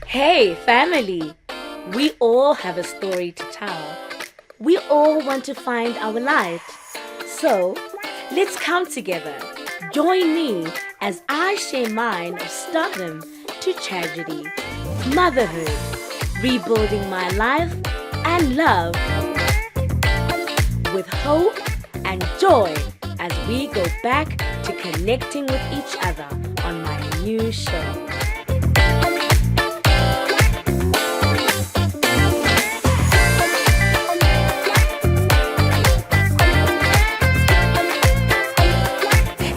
Hey, family! We all have a story to tell. We all want to find our light. So, let's come together. Join me as I share mine of stardom to tragedy, motherhood, rebuilding my life, and love. With hope and joy as we go back to connecting with each other on my new show.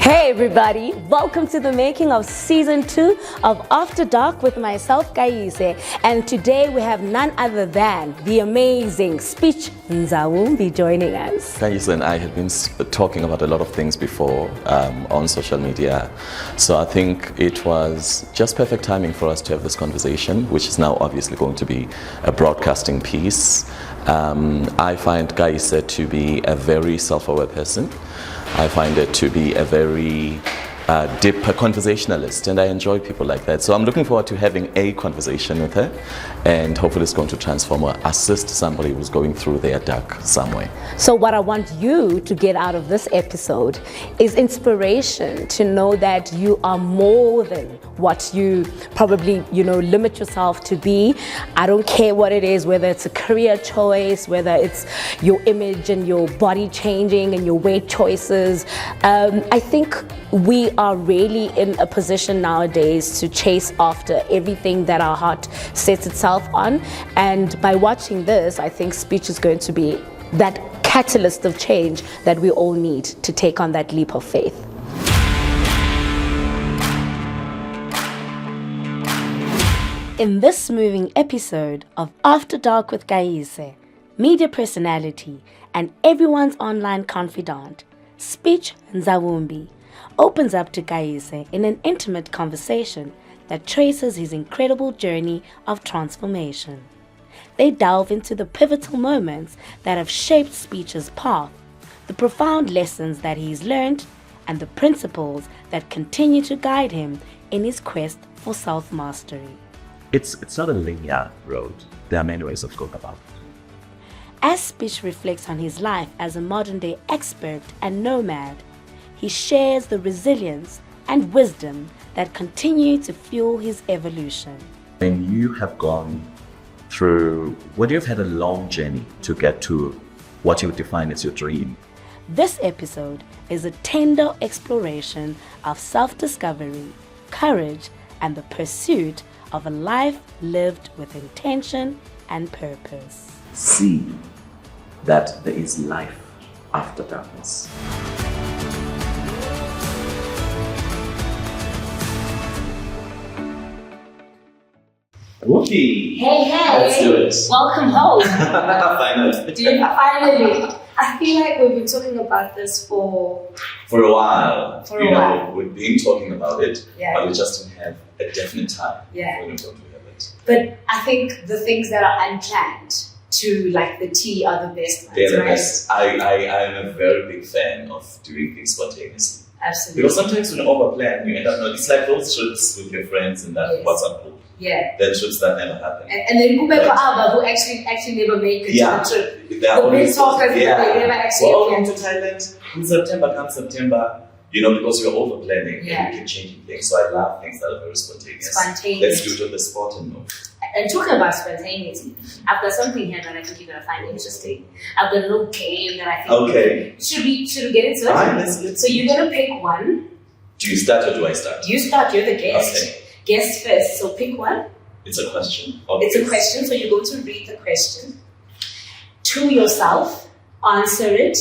Hey everybody, welcome to the making of season 2 of After Dark with myself, Kayise. And today we have none other than the amazing Spitch Nzawumbi joining us. Kayise and I had been talking about a lot of things before on social media. So I think it was just perfect timing for us to have this conversation, which is now obviously going to be a broadcasting piece. I find Kayise to be a very self-aware person. I find it to be a very deep conversationalist, and I enjoy people like that. So I'm looking forward to having a conversation with her, and hopefully it's going to transform or assist somebody who's going through their dark some way. So what I want you to get out of this episode is inspiration to know that you are more than what you probably, limit yourself to be. I don't care what it is, whether it's a career choice, whether it's your image and your body changing and your weight choices. I think we are really in a position nowadays to chase after everything that our heart sets itself on. And by watching this, I think Spitch is going to be that catalyst of change that we all need to take on that leap of faith. In this moving episode of After Dark with Kayise, media personality and everyone's online confidant, Spitch Nzawumbi opens up to Kayise in an intimate conversation that traces his incredible journey of transformation. They delve into the pivotal moments that have shaped Spitch's path, the profound lessons that he's learned, and the principles that continue to guide him in his quest for self-mastery. It's not a linear road. There are many ways of going about it. As Spitch reflects on his life as a modern-day expert and nomad, he shares the resilience and wisdom that continue to fuel his evolution. When you have gone through, when you've had a long journey to get to what you would define as your dream. This episode is a tender exploration of self-discovery, courage, and the pursuit of a life lived with intention and purpose. See that there is life after darkness. Whoopee! Hey, Let's do it. Welcome home. Finally. Finally. I feel like we've been talking about this for a while. For a while. We've been talking about it, Yeah. but we just didn't have a definite time. Yeah. When we're going to have it. But I think the things that are unplanned to like the tea are the best ones, They're the right? best. I am a very big fan of doing things spontaneously. Absolutely. Because sometimes when you overplan, you end up it's like those trips with your friends in that Yes. WhatsApp group. Yeah. Then trips that never happen. And then Kubeko Abba, who actually never make it Yeah. to the trip. They are The big always- talkers, but they never actually We're all plan. going to Thailand in September, come September, because we're over planning Yeah. and we keep changing things. So I love things that are very spontaneous. Spontaneous. Let's do it on the spot and move. And talking about spontaneity, I've got something here that I think you're gonna find interesting. I've got a little game that I think. Okay. Should we get into it? Fine, let's. So you're gonna pick one. Do you start or do I start? You start. You're the guest. Okay. Guest first. So pick one. It's a question. It's a question. So you're going to read the question to yourself, answer it,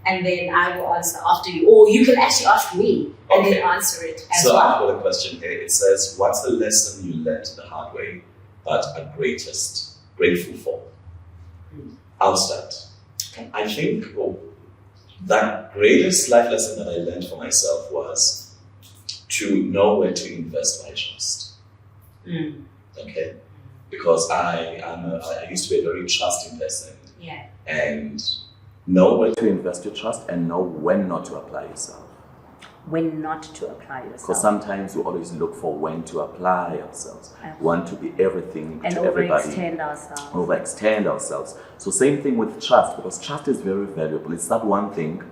and then I will answer after you. Or you can actually ask me and Okay. then answer it as So well. I've got a question here. It says, what's the lesson you learned the hard way but are grateful for? I'll start. Okay. I think the greatest life lesson that I learned for myself was to know where to invest my trust. Okay? Because I used to be a very trusting person. Yeah. And know where to invest your trust and know when not to apply yourself. when not to apply yourself. Because sometimes we always look for when to apply ourselves. Absolutely. Want to be everything and to everybody. overextend ourselves. So same thing with trust, because trust is very valuable. It's that one thing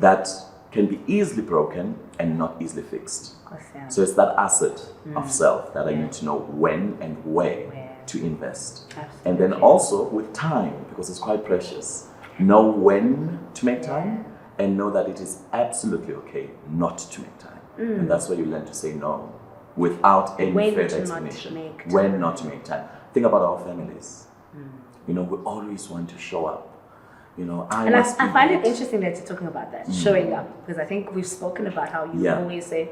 that can be easily broken and not easily fixed. Yeah. So it's that asset of self that I need to know when and where to invest. Absolutely. And then also with time, because it's quite precious. Know when to make time and know that it is absolutely okay not to make time. And that's where you learn to say no without any further explanation. When not to make time. Think about our families. You know, we always want to show up. You know, I find it interesting that you're talking about that, showing up, because I think we've spoken about how you always say,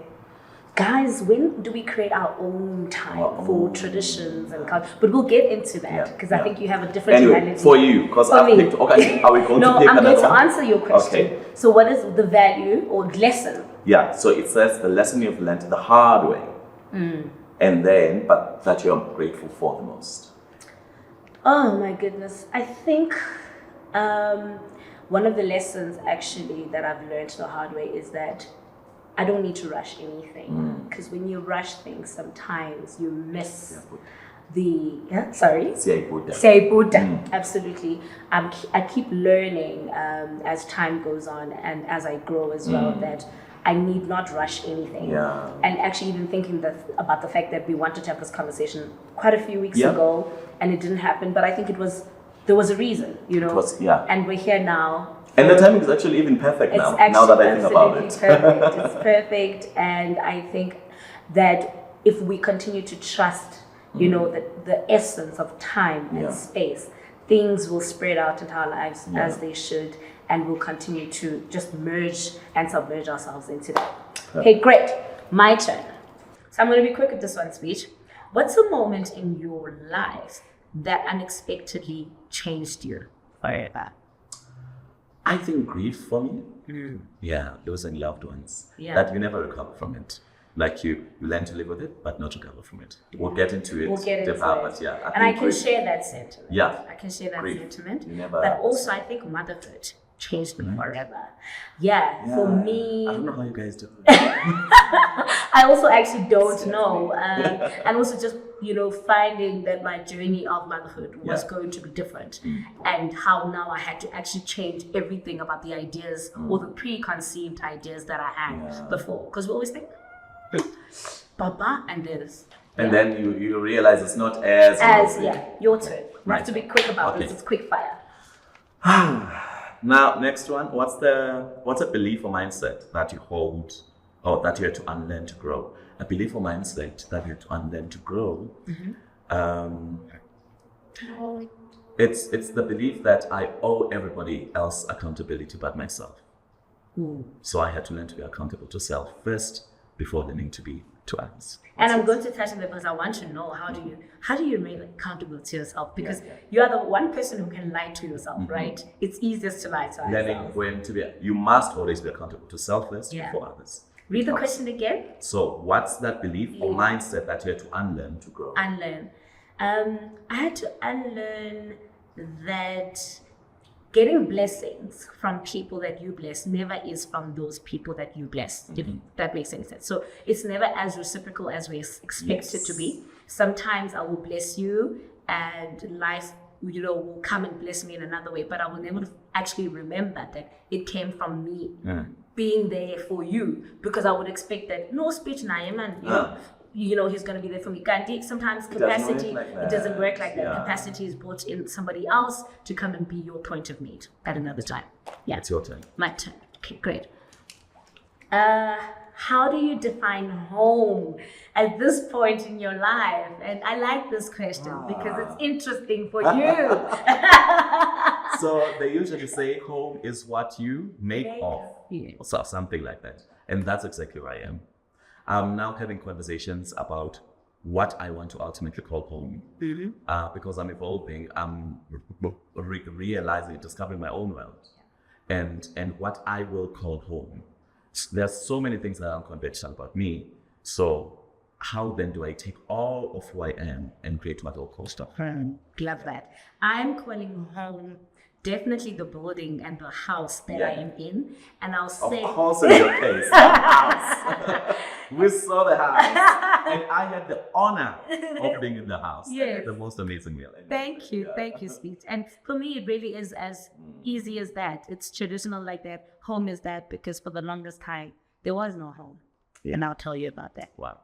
guys, when do we create our own time for traditions and culture? But we'll get into that because I think you have a different mentality. For you, because I've picked. Okay, are we going to pick I'm another going to one? answer your question. Okay. So, what is the value or lesson? Yeah. So it says the lesson you've learned the hard way, and then, but that you're grateful for the most. Oh my goodness! I think one of the lessons actually that I've learned the hard way is that I don't need to rush anything, because when you rush things, sometimes you miss the Siyayibhuda. Absolutely. I keep learning as time goes on and as I grow as well that I need not rush anything. Yeah. And actually even thinking about the fact that we wanted to have this conversation quite a few weeks ago and it didn't happen, but I think there was a reason, you know. And we're here now. And the timing is actually even perfect now. Now that I think about it, perfect. It's perfect, and I think that if we continue to trust, you know, the essence of time and space, things will spread out into our lives as they should, and we'll continue to just merge and submerge ourselves into that. Okay, great. My turn. So I'm going to be quick with this one, Spitch. What's a moment in your life that unexpectedly changed you forever? I think grief for me. Yeah, losing loved ones. Yeah. That you never recover from it. Like you learn to live with it, but not recover from it. We'll get into it. But yeah, I can share that sentiment. Yeah. I can share that sentiment. Never. But also, I think motherhood changed me forever. Yeah, for me. I don't know how you guys do it. I also actually don't know. And also just, you know, finding that my journey of motherhood was going to be different. And how now I had to actually change everything about the ideas or the preconceived ideas that I had before. Because we always think, Papa and this. And then you realize it's not as your turn. We have to be quick about this. It's quick fire. Now, next one. What's a belief or mindset that you hold, or that you have to unlearn to grow? A belief or mindset that you have to unlearn to grow. It's the belief that I owe everybody else accountability but myself. So I had to learn to be accountable to self first before learning to be to others. And I'm going to touch on that because I want to know how do you remain accountable to yourself, because you are the one person who can lie to yourself, right? It's easiest to lie to ourselves. Learning when to be, you must always be accountable to self first before others. Read the question again. So what's that belief or mindset that you had to unlearn to grow? Unlearn. I had to unlearn that getting blessings from people that you bless never is from those people that you bless, if that makes any sense. So it's never as reciprocal as we expect it to be. Sometimes I will bless you and life, you know, will come and bless me in another way, but I will never actually remember that it came from me being there for you, because I would expect that, no, Spitch Nzawumbi, you know, he's going to be there for me. Sometimes capacity, it doesn't work like that. Capacity is brought in somebody else to come and be your point of need at another time. Yeah. It's your turn. My turn. Okay, great. How do you define home at this point in your life? And I like this question because it's interesting for you. So they usually say home is what you make of. So something like that. And that's exactly where I am. I'm now having conversations about what I want to ultimately call home. Because I'm evolving, I'm realizing, discovering my own world and what I will call home. There's so many things that are unconventional about me. So how then do I take all of who I am and create what I'll call stuff? Love that. I'm calling home definitely the building and the house that I am in. And I'll say... Of course, in your case, the house. We saw the house. And I had the honor of being in the house. Yes. The most amazing meal. Thank you, Spitch. And for me, it really is as easy as that. It's traditional like that. Home is that, because for the longest time, there was no home. Yeah. And I'll tell you about that. Wow.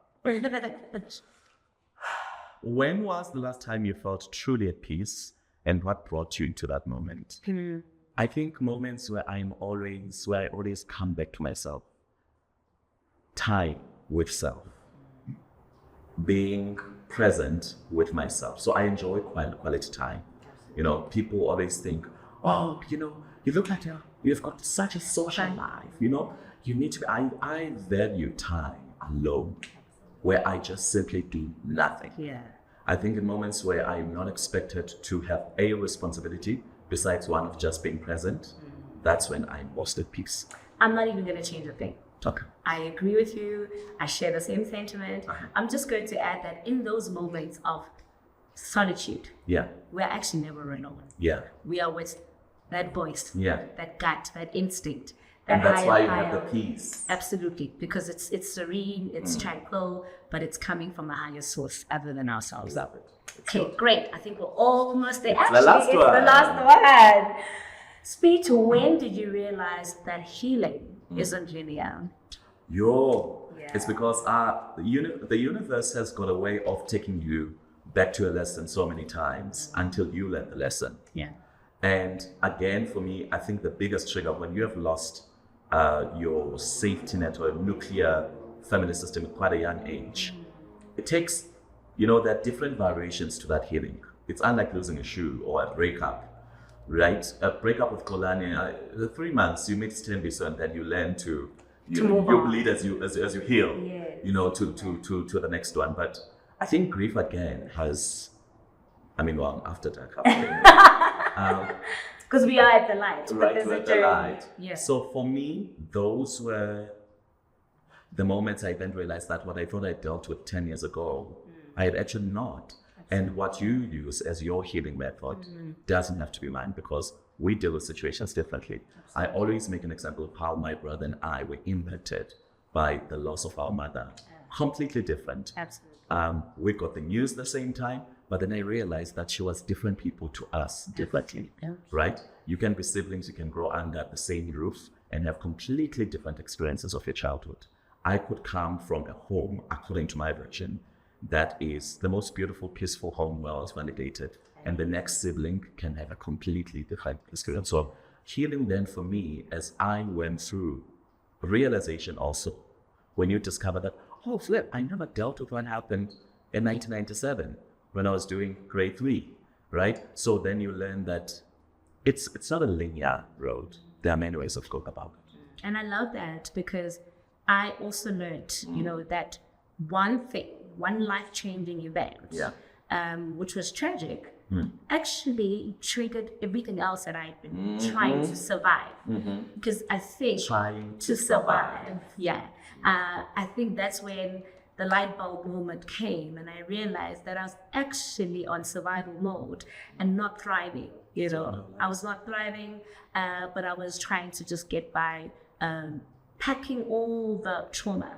When was the last time you felt truly at peace, and what brought you into that moment? I think moments where I always come back to myself. Time with self. Being present with myself. So I enjoy quality time. You know, people always think, oh, you know, you look like you've got such a social life, you know, you need to be, I value time alone, where I just simply do nothing. Yeah. I think in moments where I'm not expected to have a responsibility besides one of just being present, that's when I'm most at peace. I'm not even going to change a thing. Okay. I agree with you. I share the same sentiment. I'm just going to add that in those moments of solitude, Yeah. we're actually never alone. Yeah. We are with that voice, Yeah. that gut, that instinct. And that's why you have higher- the peace. Absolutely, because it's serene, it's tranquil, but it's coming from a higher source other than ourselves. Love it. Okay, great. I think we're almost there. It's the last it's one. the last one. Spitch, when did you realize that healing isn't linear? It's because the universe has got a way of taking you back to a lesson so many times until you learn the lesson. Yeah. And again, for me, I think the biggest trigger when you have lost your safety net or nuclear family system at quite a young age, it takes, there are different variations to that healing. It's unlike losing a shoe or a breakup, right? A breakup with Kolani, the 3 months you meet Stenbiso, and then you learn to you bleed as you heal, Yes. to the next one. But I think grief again has, after that, Because we are at the light. right, there's we're a at the journey. light. Yeah. So for me, those were the moments I then realized that what I thought I dealt with 10 years ago, I had actually not. And what you use as your healing method doesn't have to be mine, because we deal with situations differently. I always make an example of how my brother and I were impacted by the loss of our mother. Completely different. Absolutely. We got the news at the same time, but then I realized that she was different people to us differently, right? You can be siblings, you can grow under the same roof and have completely different experiences of your childhood. I could come from a home, according to my version, that is the most beautiful, peaceful home where I was validated, and the next sibling can have a completely different experience. So healing then for me, as I went through realization also, when you discover that, oh flip, I never dealt with what happened in 1997 when I was doing grade 3, right? So then you learn that it's not a linear road. There are many ways of going about it. And I love that, because I also learned, that one thing, one life-changing event, which was tragic, actually triggered everything else that I'd been trying to survive. Because I think Trying to survive, I think that's when the light bulb moment came, and I realized that I was actually on survival mode and not thriving. I was not thriving, but I was trying to just get by, packing all the trauma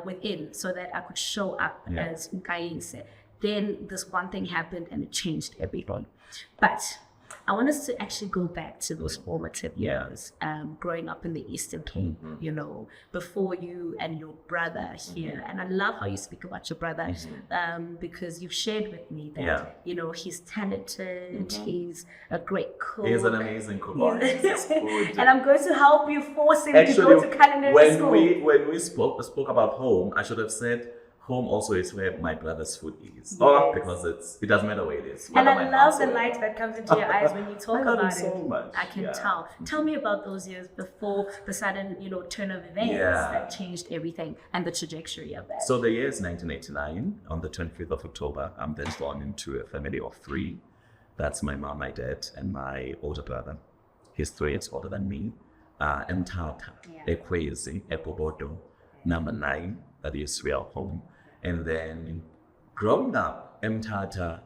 within so that I could show up as Kayise. Then this one thing happened and it changed everything. But I want us to actually go back to those formative years, growing up in the Eastern Cape, before you and your brother here. And I love how you speak about your brother, because you've shared with me that, he's talented, he's a great cook. He's an amazing cook. And I'm going to help you force him to go to culinary school. When we spoke about home, I should have said, home also is where my brother's food is. Because it doesn't matter where it is. And I love the light that comes into your eyes when you talk about it. So much. I can tell. Tell me about those years before the sudden, turn of events that changed everything and the trajectory of that. So the year is 1989. On the 25th of October, I'm then born into a family of 3. That's my mom, my dad, and my older brother. He's 3 years older than me. Mthatha, Kayise, Ebobodo, number 9. That is real home. And then growing up, Mthatha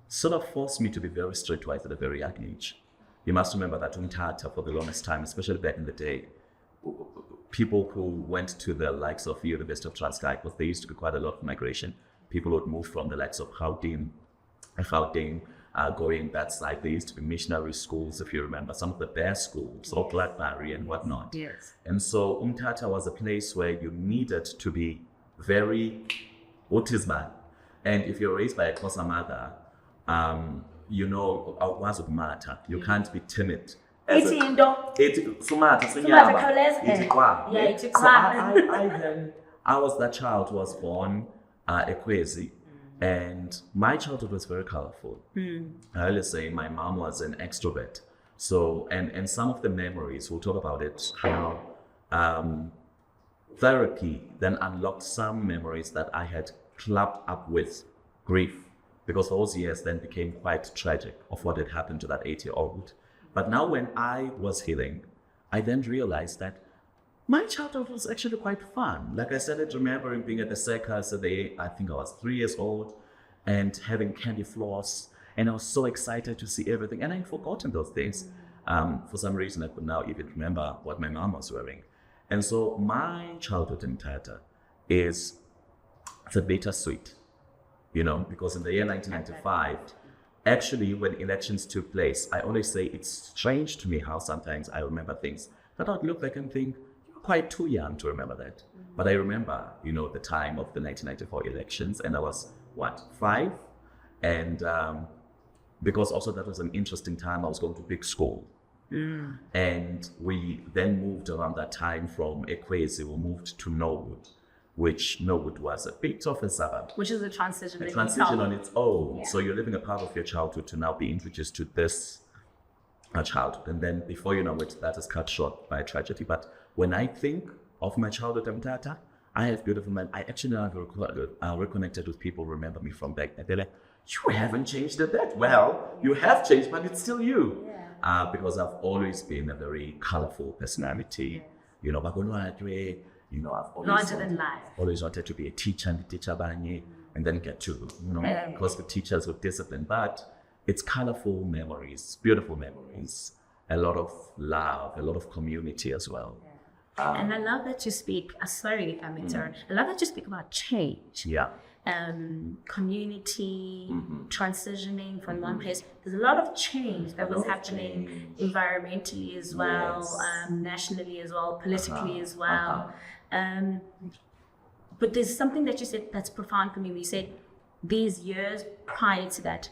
sort of forced me to be very streetwise at a very young age. you must remember that Umtata for the longest time, especially back in the day, people who went to the likes of the University of Transkei, because there used to be quite a lot of migration. People would move from the likes of Gauteng, going that side. There used to be missionary schools, if you remember, some of the best schools, or Blackberry and whatnot. Yes. And so Umtata was a place where you needed to be very autismal. And if you're raised by a Xhosa mother, you know, you can't be timid. I was that child who was born Kayise, and my childhood was very colorful. I always say my mom was an extrovert. So, and some of the memories, we'll talk about it, how therapy then unlocked some memories that I had clubbed up with grief, because those years then became quite tragic of what had happened to that 8-year-old. But now when I was healing, I then realized that my childhood was actually quite fun. Like I started remembering being at the circus at I think I was 3 years old, and having candy floss, and I was so excited to see everything, and I'd forgotten those things. For some reason, I could now even remember what my mom was wearing. And so my childhood in Tata is the bittersweet, you know, because in the year 1995, actually when elections took place, I always say it's strange to me how sometimes I remember things that I'd look back and think, you're quite too young to remember that. But I remember, you know, the time of the 1994 elections, and I was, 5? And because also that was an interesting time, I was going to big school. And we then moved around that time from Kayise, we moved to Norwood, which Norwood was a bit of a suburb. Which is a transition. A transition on its own. Yeah. So you're living a part of your childhood to now be introduced to this childhood. And then before you know it, that is cut short by tragedy. But when I think of my childhood in Tata, I have beautiful men. I actually have reconnected with people who remember me from back then. They're like, you haven't changed a bit. Well, you have changed, but it's still you. Yeah. Because I've always been a very colorful personality. Yes. You know, I've always wanted to be a teacher and teacher and then get to, you know, because the teachers with discipline. But it's colorful memories, beautiful memories, a lot of love, a lot of community as well. And I love that you speak, sorry, I love that you speak about change. Yeah. Community, transitioning from one place. There's a lot of change that was happening environmentally as well, nationally as well, politically as well. But there's something that you said that's profound for me. You said these years prior to that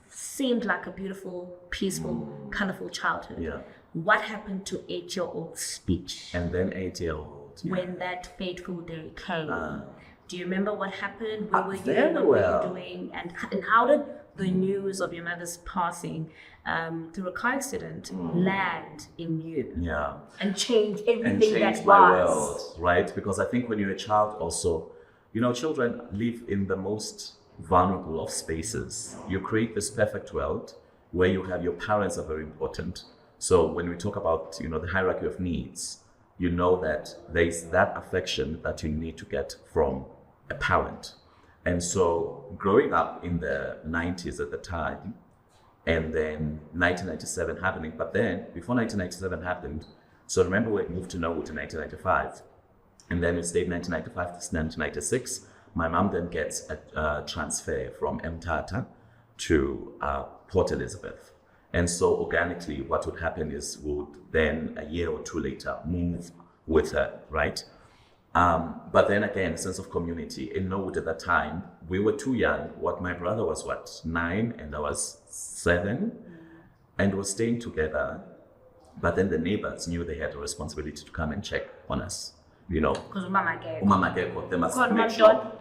seemed like a beautiful, peaceful, colorful childhood. Yeah. What happened to 8-year-old Spitch? And then 8-year-old. When that fateful day came. Do you remember what happened? Where were you? What were you doing? And how did the news of your mother's passing through a car accident land in you? Yeah. And change everything that my was. world, right? Because I think when you're a child also, you know, children live in the most vulnerable of spaces. You create this perfect world where you have your parents are very important. So when we talk about, you know, the hierarchy of needs, you know that there's that affection that you need to get from a parent. And so growing up in the 90s at the time, and then 1997 happening, but then before 1997 happened, so remember we moved to Norwood in 1995, and then we stayed 1995 to 1996. My mom then gets a transfer from Mthatha to Port Elizabeth. And so organically what would happen is we would then a year or two later move with her, right? But then again, a sense of community. In Norwood at that time, we were too young. My brother was 9 and I was 7, and we were staying together. But then the neighbors knew they had a responsibility to come and check on us, you know. Because Mama gave they must make sure.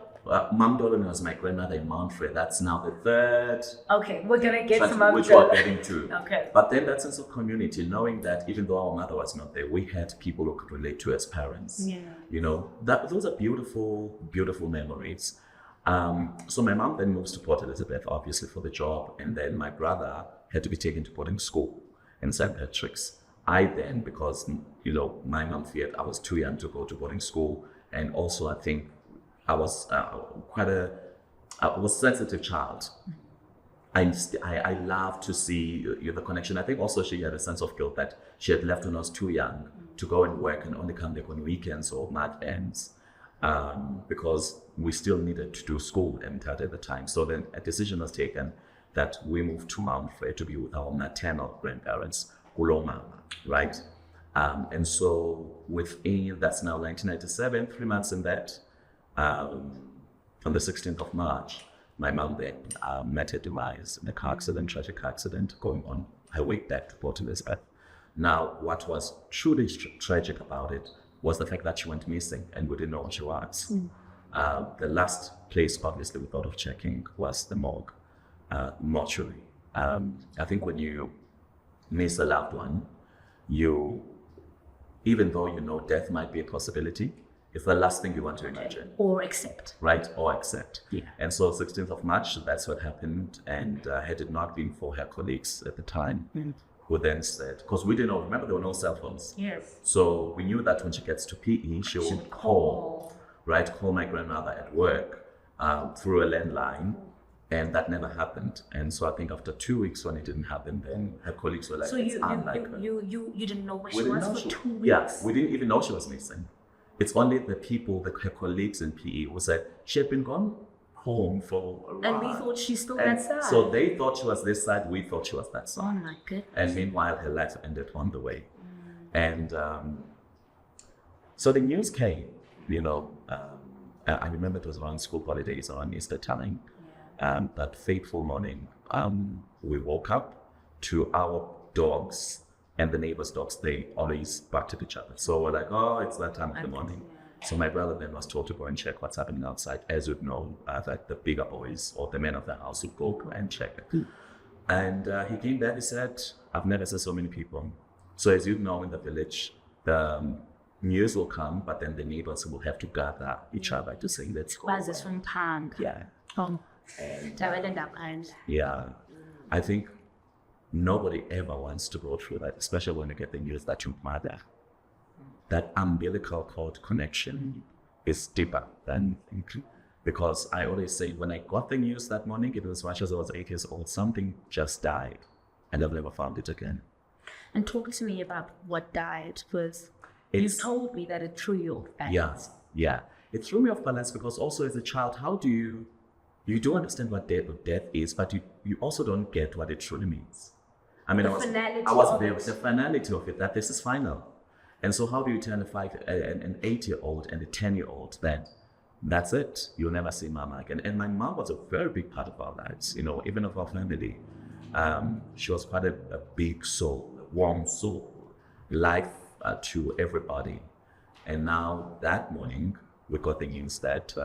Mom Dolan was my grandmother in Mountford. That's now the third. Okay, we're gonna get to Mom which we're getting to. Okay. But then that sense of community, knowing that even though our mother was not there, we had people who could relate to as parents. Yeah. You know, those are beautiful, beautiful memories. So my mom then moves to Port Elizabeth, obviously for the job, and then my brother had to be taken to boarding school in St. Patrick's. I then, because you know my mom feared I was too young to go to boarding school, and also I think I was a sensitive child. I love to see the connection. I think also she had a sense of guilt that she had left when I was too young to go and work and only come back on weekends or month ends, because we still needed to do school at the time. So then a decision was taken that we moved to Mount Frere to be with our maternal grandparents, Ngqula, right? And so within, that's now 1997, 3 months in that, on the 16th of March, my mom then met her demise in a car accident, tragic accident, going on her way back to Port Elizabeth. Now, what was truly tragic about it was the fact that she went missing and we didn't know where she was. The last place, obviously, we thought of checking was the morgue, mortuary. I think when you miss a loved one, even though you know death might be a possibility, it's the last thing you want to imagine. Or accept. Right, or accept. Yeah. And so 16th of March, that's what happened. And had it not been for her colleagues at the time, who then said, because we didn't know, remember there were no cell phones. Yes. So we knew that when she gets to PE, she would call my grandmother at work through a landline. And that never happened. And so I think after 2 weeks when it didn't happen, then her colleagues were like, so you didn't know where she was for 2 weeks? Yeah, we didn't even know she was missing. It's only the people, her colleagues in PE, who said she had been gone home for a while. And we thought she's still that side. So they thought she was this side, we thought she was that side. Oh my goodness. And meanwhile, her life ended on the way. And so the news came, I remember it was around school holidays or on Easter time. That fateful morning, we woke up to our dogs and the neighbors' dogs. They always barked at each other. So we're like, oh, it's that time of the morning. So my brother then was told to go and check what's happening outside. As you'd know, that the bigger boys or the men of the house would go and check it. And he came back, he said, I've never seen so many people. So as you know, in the village, the news will come, but then the neighbors will have to gather each other to say, let's go. Was this from Pang? Yeah. And yeah, I think nobody ever wants to go through that, especially when you get the news that your mother, that umbilical cord connection is deeper than, because I always say when I got the news that morning, it was much as I was 8 years old, something just died and I've never found it again. And talk to me about what died, because you told me that it threw you off balance. Yeah. It threw me off balance because also as a child, how do you do understand what death is, but you also don't get what it truly means. I mean, the finality of it, that this is final. And so how do you tell an 8-year-old and a 10-year-old that that's it, you'll never see mama again? And my mom was a very big part of our lives, even of our family. She was quite a big soul, a warm soul, life to everybody. And now that morning, we got the news that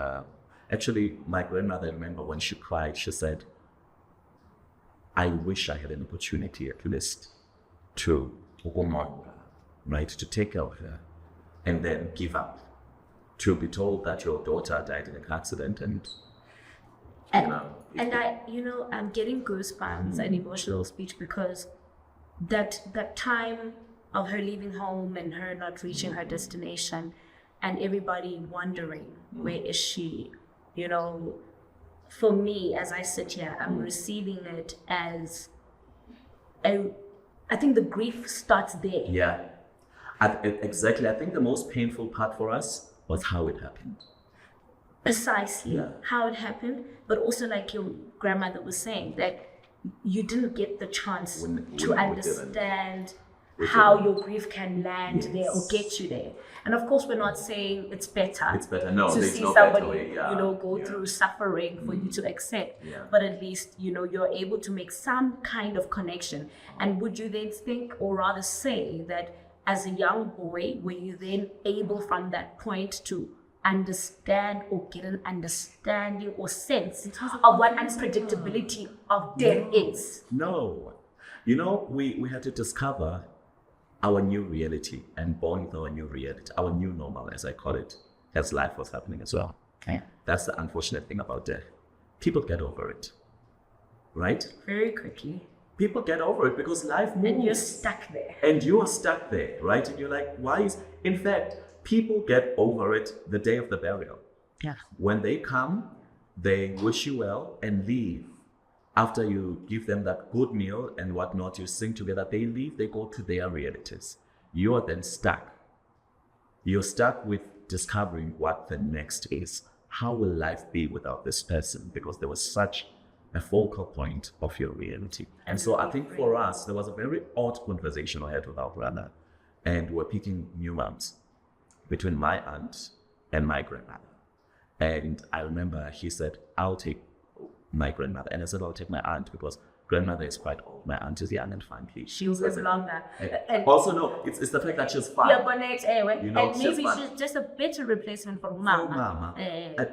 actually, my grandmother, I remember when she cried, she said, I wish I had an opportunity at least to to take care of her and then give up. To be told that your daughter died in a car accident I'm getting goosebumps and emotional speech because that time of her leaving home and her not reaching her destination and everybody wondering, where is she? For me, as I sit here, I'm receiving it as I think the grief starts there. Yeah, exactly. I think the most painful part for us was how it happened. Precisely, how it happened, but also like your grandmother was saying, that you didn't get the chance to understand how your grief can land there or get you there. And of course, we're not saying it's better. It's better, no. To there's see no somebody, better way. go through suffering for you to accept. Yeah. But at least, you're able to make some kind of connection. And would you then think, or rather say, that as a young boy, were you then able from that point to understand or get an understanding or sense of what unpredictability of death is? No. We had to discover our new reality and born with our new reality, our new normal, as I call it, as life was happening as well. Okay. That's the unfortunate thing about death. People get over it, right? Very quickly. People get over it because life moves. And you're stuck there. And you are stuck there, right? And you're like, in fact, people get over it the day of the burial. Yeah. When they come, they wish you well and leave. after you give them that good meal and whatnot, you sing together, they leave, they go to their realities. You are then stuck. You're stuck with discovering what the next is. How will life be without this person? Because there was such a focal point of your reality. And so I think for us, there was a very odd conversation I had with our brother, and we're picking new moms between my aunt and my grandmother. And I remember he said, I'll take my grandmother. And I said, I'll take my aunt because grandmother is quite old. My aunt is young and funky. She will live longer. And also, no, it's the fact that she's fine. Yeah, but next, You know, and maybe she's just a better replacement for Mama.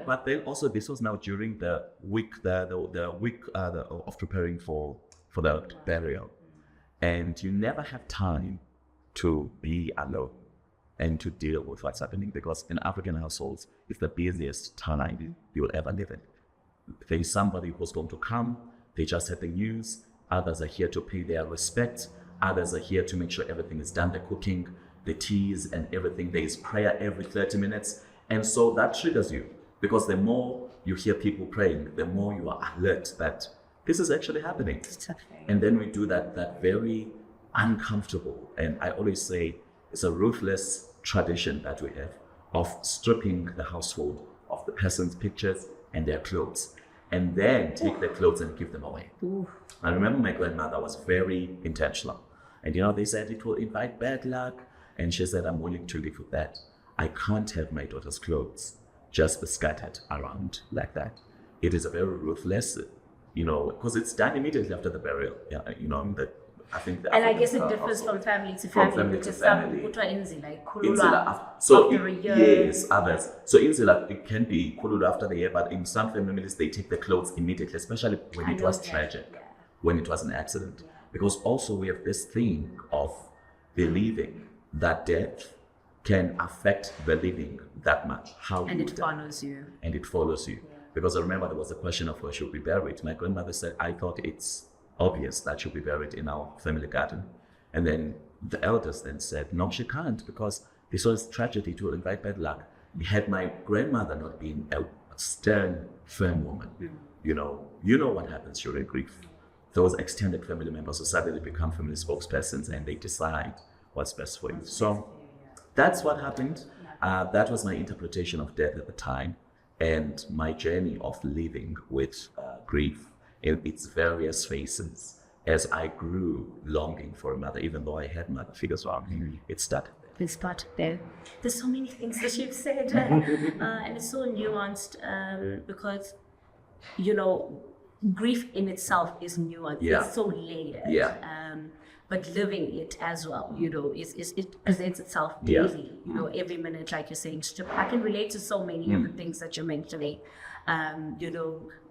But then also, this was now during the week, the week of preparing for the burial. And you never have time to be alone and to deal with what's happening, because in African households, it's the busiest time you will ever live in. There is somebody who's going to come. They just had the news. Others are here to pay their respect. Others are here to make sure everything is done, the cooking, the teas and everything. There is prayer every 30 minutes. And so that triggers you, because the more you hear people praying, the more you are alert that this is actually happening. And then we do that very uncomfortable, and I always say it's a ruthless tradition that we have of stripping the household of the person's pictures and their clothes, and then take their clothes and give them away. I remember my grandmother was very intentional, and they said it will invite bad luck, and she said, I'm willing to live with that. I can't have my daughter's clothes just be scattered around like that. It is a very ruthless, because it's done immediately after the burial. I think and I guess it differs from family to family, because some kutwa like kulula after a year. Yes, others. So Inzila, it can be kulula after the year, but in some families they take the clothes immediately, especially when it was tragic, when it was an accident. Because also we have this thing of believing that death can affect the living that much. And it follows you. And it follows you. Because I remember there was a question of where she'll be buried. My grandmother said, I thought it's obvious that she'll be buried in our family garden. And then the elders then said, no, she can't, because this was tragedy to invite bad luck. Had my grandmother not been a stern, firm woman, you know what happens during grief. Those extended family members who suddenly become family spokespersons, and they decide what's best for you. So that's what happened. That was my interpretation of death at the time, and my journey of living with grief in its various phases as I grew longing for a mother, even though I had mother figures around me. It started there. It started there. There's so many things that you've said, and it's so nuanced, because, grief in itself is nuanced. Yeah. It's so layered. Yeah. But living it as well, it presents itself daily, every minute, like you're saying. I can relate to so many of the things that you're mentioning,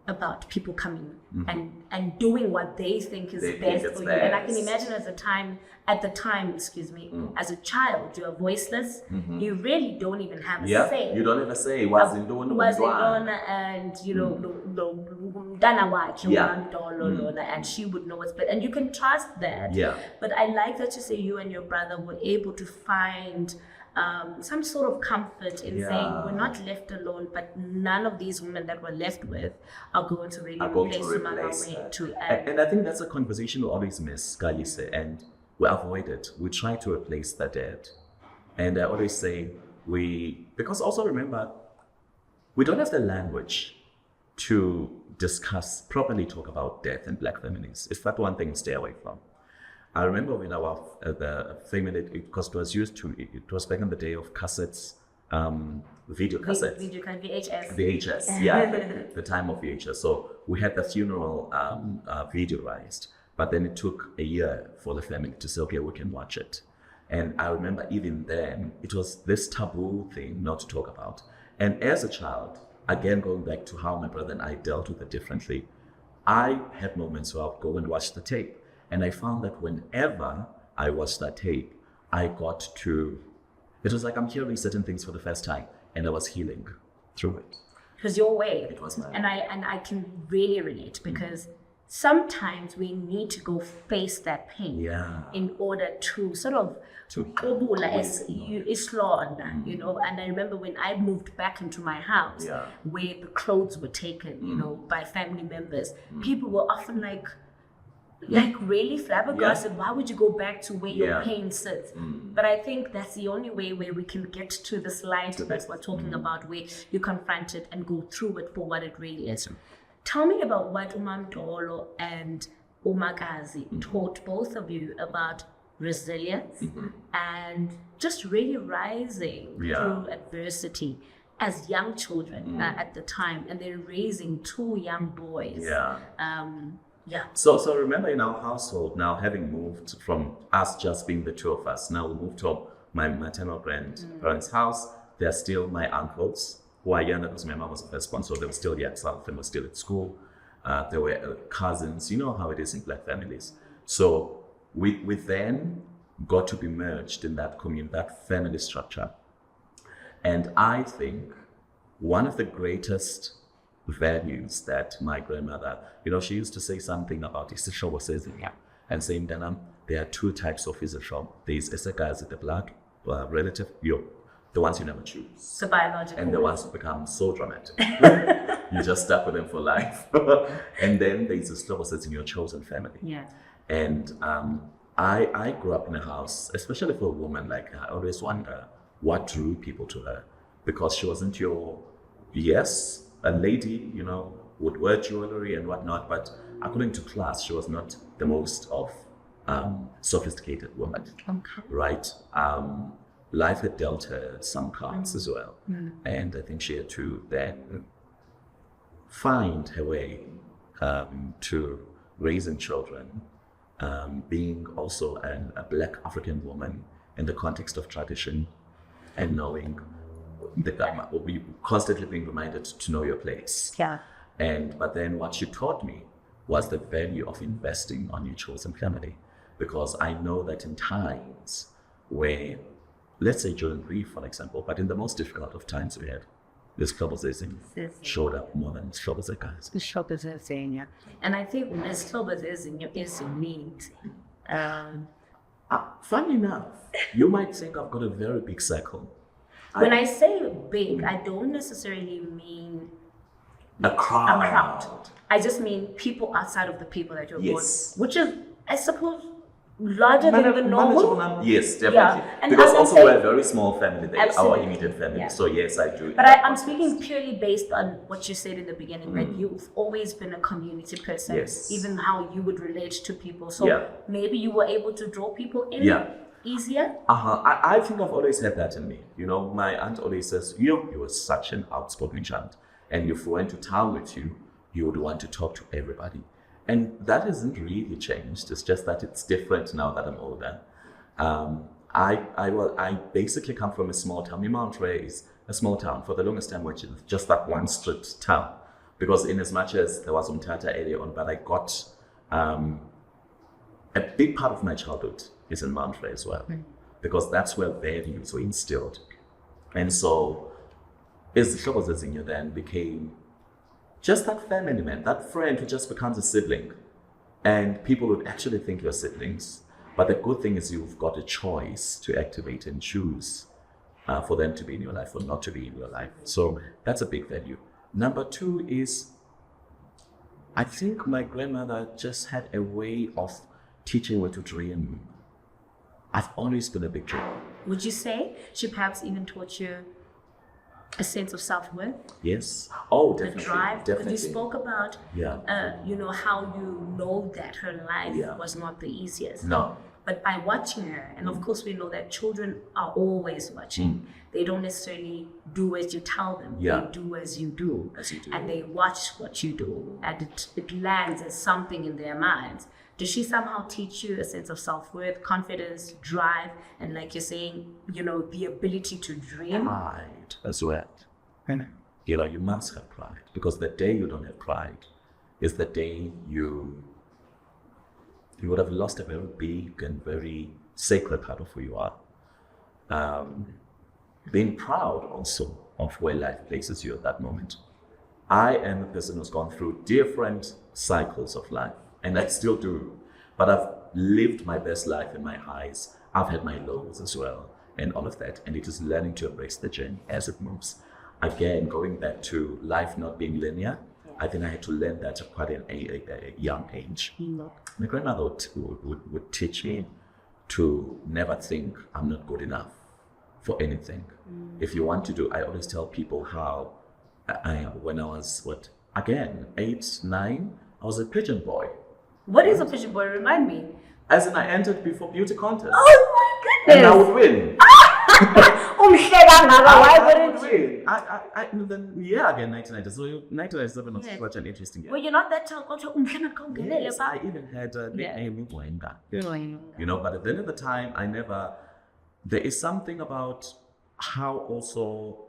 about people coming and doing what they think is best for you. And I can imagine at the time, as a child, you are voiceless. You really don't even have a say. You don't even say, and and she would know what's better. And you can trust that. Yeah. But I like that you say you and your brother were able to find some sort of comfort in saying we're not left alone, but none of these women that we're left with are going to really replace them. And I think that's a conversation we always miss, Kayise, and we avoid it. We try to replace the dead. And I always say because also remember, we don't have the language to discuss, properly talk about death and black feminists. It's that one thing to stay away from. I remember when the family, because it was back in the day of cassettes, video cassettes. VHS, the time of VHS. So we had the funeral videoized, but then it took a year for the family to say, okay, we can watch it. And I remember even then, it was this taboo thing not to talk about. And as a child, again, going back to how my brother and I dealt with it differently, I had moments where I would go and watch the tape. And I found that whenever I watched that tape, it was like I'm hearing certain things for the first time, and I was healing through it. It was your way. It was mine. And I can really relate, because sometimes we need to go face that pain in order to sort of you know. And I remember when I moved back into my house where the clothes were taken, you know, by family members, people were often like really flabbergasted. Why would you go back to where your pain sits? But I think that's the only way where we can get to this light that we're talking about, where you confront it and go through it for what it really is. Tell me about what Umamdolo and Umakazi taught both of you about resilience and just really rising through adversity as young children at the time, and they're raising two young boys. So remember, in our household now, having moved from us just being the two of us, now we moved to my maternal grandparents' house. They're still my uncles, who are younger because my mom was the first one, so they were still young, some of them were still at school. There were cousins, you know how it is in Black families. So we then got to be merged in that community, that family structure. And I think one of the greatest values that my grandmother, you know, she used to say something about isishobo sezinya, and saying that there are two types of isishobo. There's esekazi, the blood relative, the ones you never choose. The biological. And the ones who become so dramatic. You're just stuck with them for life. And then there's isishobo that's in your chosen family. And I grew up in a house, especially for a woman like her, I always wonder what drew people to her, because she wasn't your, a lady, you know, would wear jewelry and whatnot, but according to class, she was not the most of sophisticated woman, right? Life had dealt her some cards as well, and I think she had to then find her way to raising children, being also a Black African woman in the context of tradition, and knowing that we constantly being reminded to know your place. But then what she taught me was the value of investing on your chosen family, because I know that in times where, let's say during grief, for example, but in the most difficult of times we had, this Shobozezing showed up more than Shobozekazi. Shobozezing, and I think this Shobozezing is in need. Funny enough, you might think I've got a very big circle. When I say big, I don't necessarily mean a crowd. I just mean people outside of the people that you're born, which is, I suppose, larger than the normal. Yes, definitely. Because also we're a very small family there, our immediate family. So yes, I do. But I'm speaking purely based on what you said in the beginning, that you've always been a community person, even how you would relate to people. So maybe you were able to draw people in easier? I think I've always had that in me. You know, my aunt always says, you were such an outspoken child. And if we went to town with you, you would want to talk to everybody. And that hasn't really changed. It's just that it's different now that I'm older. I basically come from a small town. Mimantwe is a small town. For the longest time, which is just that one street town. Because in as much as there was Umtata earlier on, but I got a big part of my childhood is in Mountfrey as well, because that's where values were instilled. And so, as the Shobozezing then became just that family man, that friend who just becomes a sibling, and people would actually think you're siblings. But the good thing is you've got a choice to activate and choose for them to be in your life or not to be in your life. So that's a big value. Number two is, I think my grandmother just had a way of teaching me to dream. I've always been a big dreamer. Would you say she perhaps even taught you a sense of self-worth? Yes. Oh, definitely. The drive. Definitely. Because you spoke about, you know, how you know that her life was not the easiest. No. But by watching her, and of course we know that children are always watching. They don't necessarily do as you tell them. They do as you do. As you do. And they watch what you do. And it lands as something in their minds. Does she somehow teach you a sense of self-worth, confidence, drive, and like you're saying, you know, the ability to dream? Pride as well. You know, you must have pride, because the day you don't have pride is the day you would have lost a very big and very sacred part of who you are. Being proud also of where life places you at that moment. I am a person who's gone through different cycles of life, and I still do. But I've lived my best life in my highs. I've had my lows as well, and all of that. And it is learning to embrace the journey as it moves. Again, going back to life not being linear, I think I had to learn that at quite a young age. My grandmother would teach me to never think I'm not good enough for anything. If you want to do, I always tell people how when I was, 8, 9, I was a pigeon boy. What is a pigeon boy? Remind me. As in, I entered before beauty contests. Oh my And I goodness! would win. Why wouldn't you? Then, again, 1990. So 1997 was such an interesting year. Well, you're not that tall. Yes, I even had a nickname, Ngqula. But at the end of the time, there is something about how also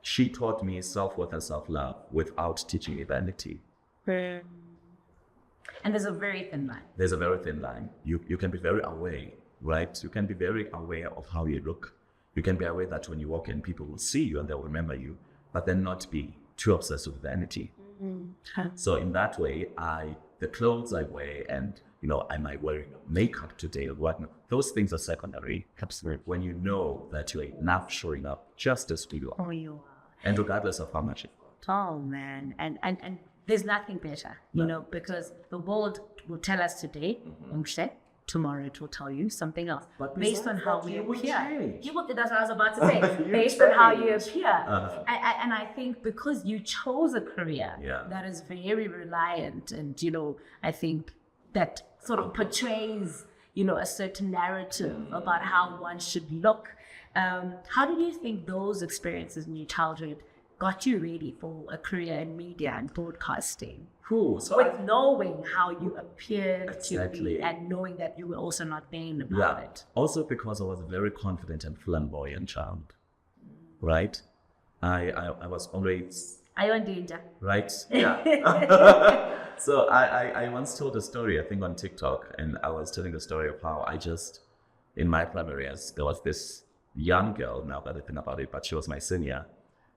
she taught me self-worth and self-love without teaching me vanity. And there's a very thin line. There's a very thin line. You can be very aware, right? You can be very aware of how you look. You can be aware that when you walk in, people will see you and they'll remember you, but then not be too obsessed with vanity. So in that way, the clothes I wear and, I might wear makeup today or whatnot, those things are secondary. Absolutely. When you know that you're enough showing up just as who you are. Oh, you are. And regardless of how much it costs. Oh, man. And there's nothing better, because the world will tell us today, tomorrow it will tell you something else. But based on how we you will appear. change. That's what I was about to say. You Based on how you change. appear. And I think because you chose a career that is very reliant and, I think that sort of portrays, a certain narrative about how one should look. How do you think those experiences in your childhood got you ready for a career in media and broadcasting? Cool. So with knowing how you appeared to be Exactly. and knowing that you were also not vain about it. Also because I was a very confident and flamboyant child, right? I was always Are you in danger? right. Yeah. So I once told a story, I think on TikTok, and I was telling the story of how in my primary years, there was this young girl, now that I think about it, but she was my senior,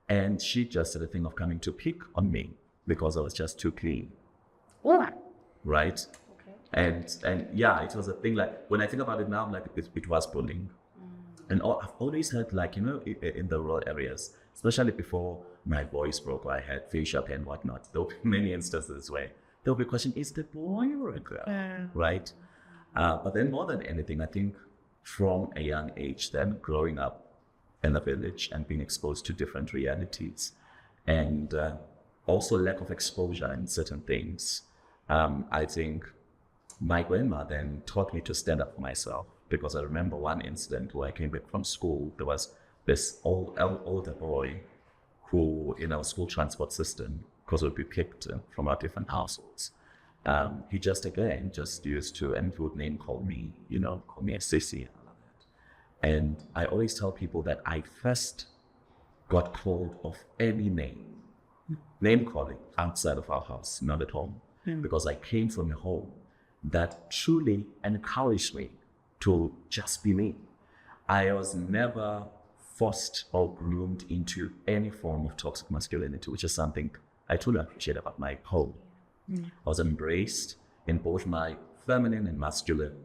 and she just did a thing of coming to pick on me because I was just too clean. Oh. Right? Okay. And it was a thing like, when I think about it now, I'm like, it was bullying. And I've always heard, in the rural areas, especially before my voice broke, or I had facial pain and whatnot, there will be many instances where there will be a question, is the boy or a girl? Right? But then more than anything, I think from a young age, then growing up in the village and being exposed to different realities, and also lack of exposure in certain things, I think my grandma then taught me to stand up for myself, because I remember one incident where I came back from school. There was this older boy who, in our school transport system, because we'd be picked from our different households, he just used to, and he would name call me, call me a sissy and all of that. And I always tell people that I first got called of any name calling outside of our house, not at home, because I came from a home that truly encouraged me to just be me. I was never forced or groomed into any form of toxic masculinity, which is something I truly appreciate about my home. I was embraced in both my feminine and masculine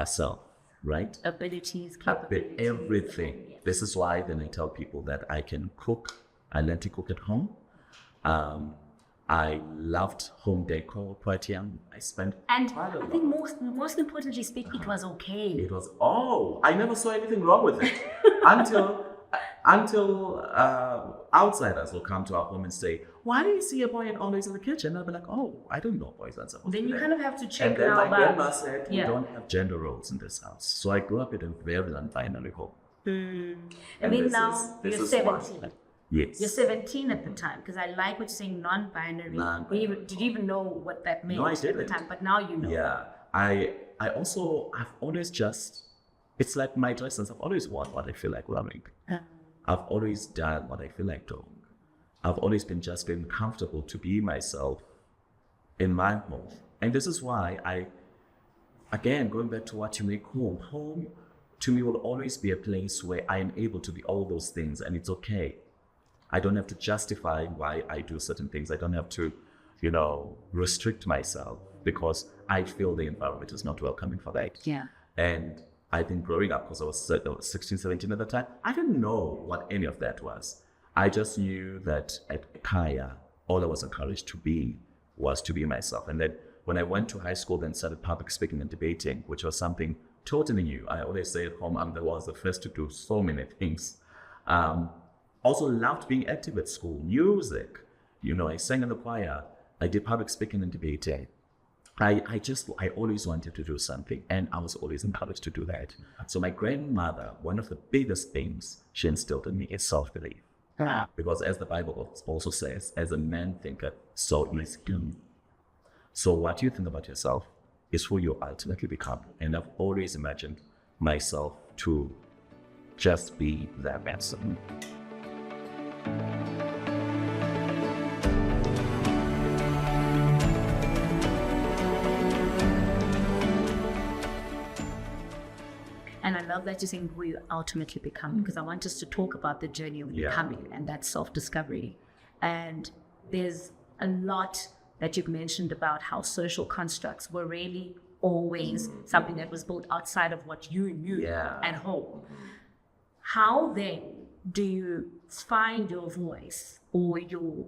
self, right? Abilities, capabilities. Everything. This is why then I tell people that I can cook. I learned to cook at home. I loved home decor quite young. I spent And quite a I lot. think most importantly, it was okay. It was, I never saw anything wrong with it until outsiders will come to our home and say, why do you see a boy always in the kitchen? I'll be like, I don't know boys are supposed to Then be you there. kind of have to check And then now my grandma said, we Yeah. don't have gender roles in this house. So I grew up in a very non-binary home. And And then this now is you're why. 17. Yes. You're 17 at the time, because I like what you're saying, non-binary. Non-binary. Did you even know what that meant No, I at the didn't. time? But now you know. Yeah. I've always it's like my dress, I've always worn what I feel like wearing. I've always done what I feel like doing. I've always been comfortable to be myself in my home. And this is why again, going back to what you make home to me will always be a place where I am able to be all those things, and it's okay. I don't have to justify why I do certain things. I don't have to, restrict myself because I feel the environment is not welcoming for that. Yeah. And I think growing up, because I was 16, 17 at the time, I didn't know what any of that was. I just knew that at Kaya, all I was encouraged to be was to be myself. And then when I went to high school, then started public speaking and debating, which was something totally new. I always say at home, I was the first to do so many things. Also loved being active at school, music. I sang in the choir. I did public speaking and debating. I always wanted to do something, and I was always encouraged to do that. So my grandmother, one of the biggest things she instilled in me is self-belief. Because as the Bible also says, as a man thinketh, so is he. So what you think about yourself is who you ultimately become. And I've always imagined myself to just be that person. And I love that you're saying who you ultimately become, because I want us to talk about the journey of becoming and that self-discovery. And there's a lot that you've mentioned about how social constructs were really always something that was built outside of what you knew at home. How then do you find your voice, or your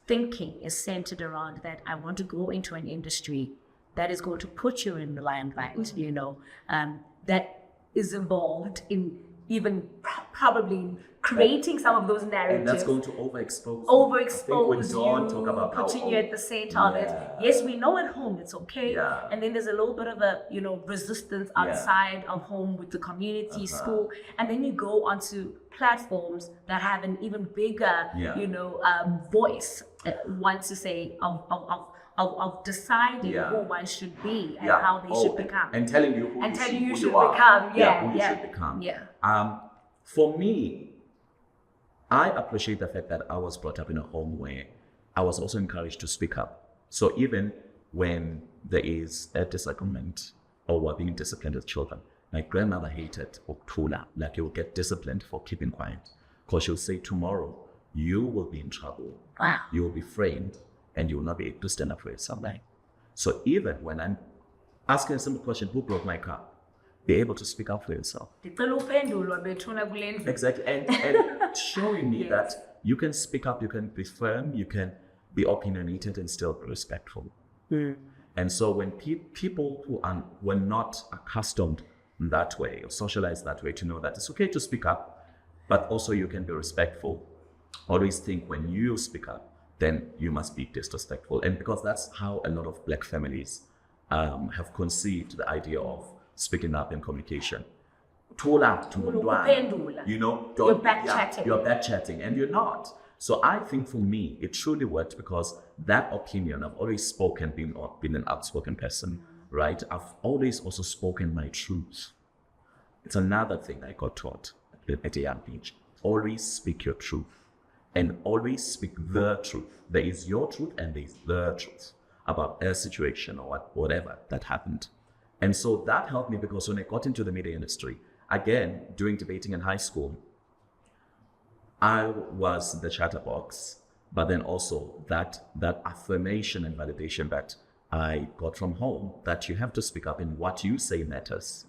thinking is centered around that I want to go into an industry that is going to put you in the limelight, that is involved in even probably creating some of those narratives. And that's going to overexpose you, putting you at the center of it. Yes, we know at home it's okay. Yeah. And then there's a little bit of a, resistance outside of home with the community, school. And then you go onto platforms that have an even bigger, voice, once to say, of deciding who one should be and how they should become. And telling you who you should become. Who you should become. Yeah. For me, I appreciate the fact that I was brought up in a home where I was also encouraged to speak up. So even when there is a disagreement or we're being disciplined as children, my grandmother hated Ngqula, like you will get disciplined for keeping quiet. Because she'll say, tomorrow you will be in trouble. Wow. You will be framed and you will not be able to stand up for yourself. So even when I'm asking a simple question, who broke my car? Be able to speak up for yourself. Exactly. And showing me that you can speak up, you can be firm, you can be opinionated and still be respectful. And so when people who were not accustomed that way or socialized that way to know that it's okay to speak up, but also you can be respectful, always think when you speak up, then you must be disrespectful. And because that's how a lot of Black families have conceived the idea of speaking up in communication. You're back chatting and you're not. So I think for me, it truly worked because that opinion, I've always spoken, been an outspoken person, right? I've always also spoken my truth. It's another thing I got taught at a young age. Always speak your truth and always speak the truth. There is your truth and there is the truth about a situation or whatever that happened. And so that helped me because when I got into the media industry, again, doing debating in high school, I was the chatterbox, but then also that affirmation and validation that I got from home, that you have to speak up and what you say matters.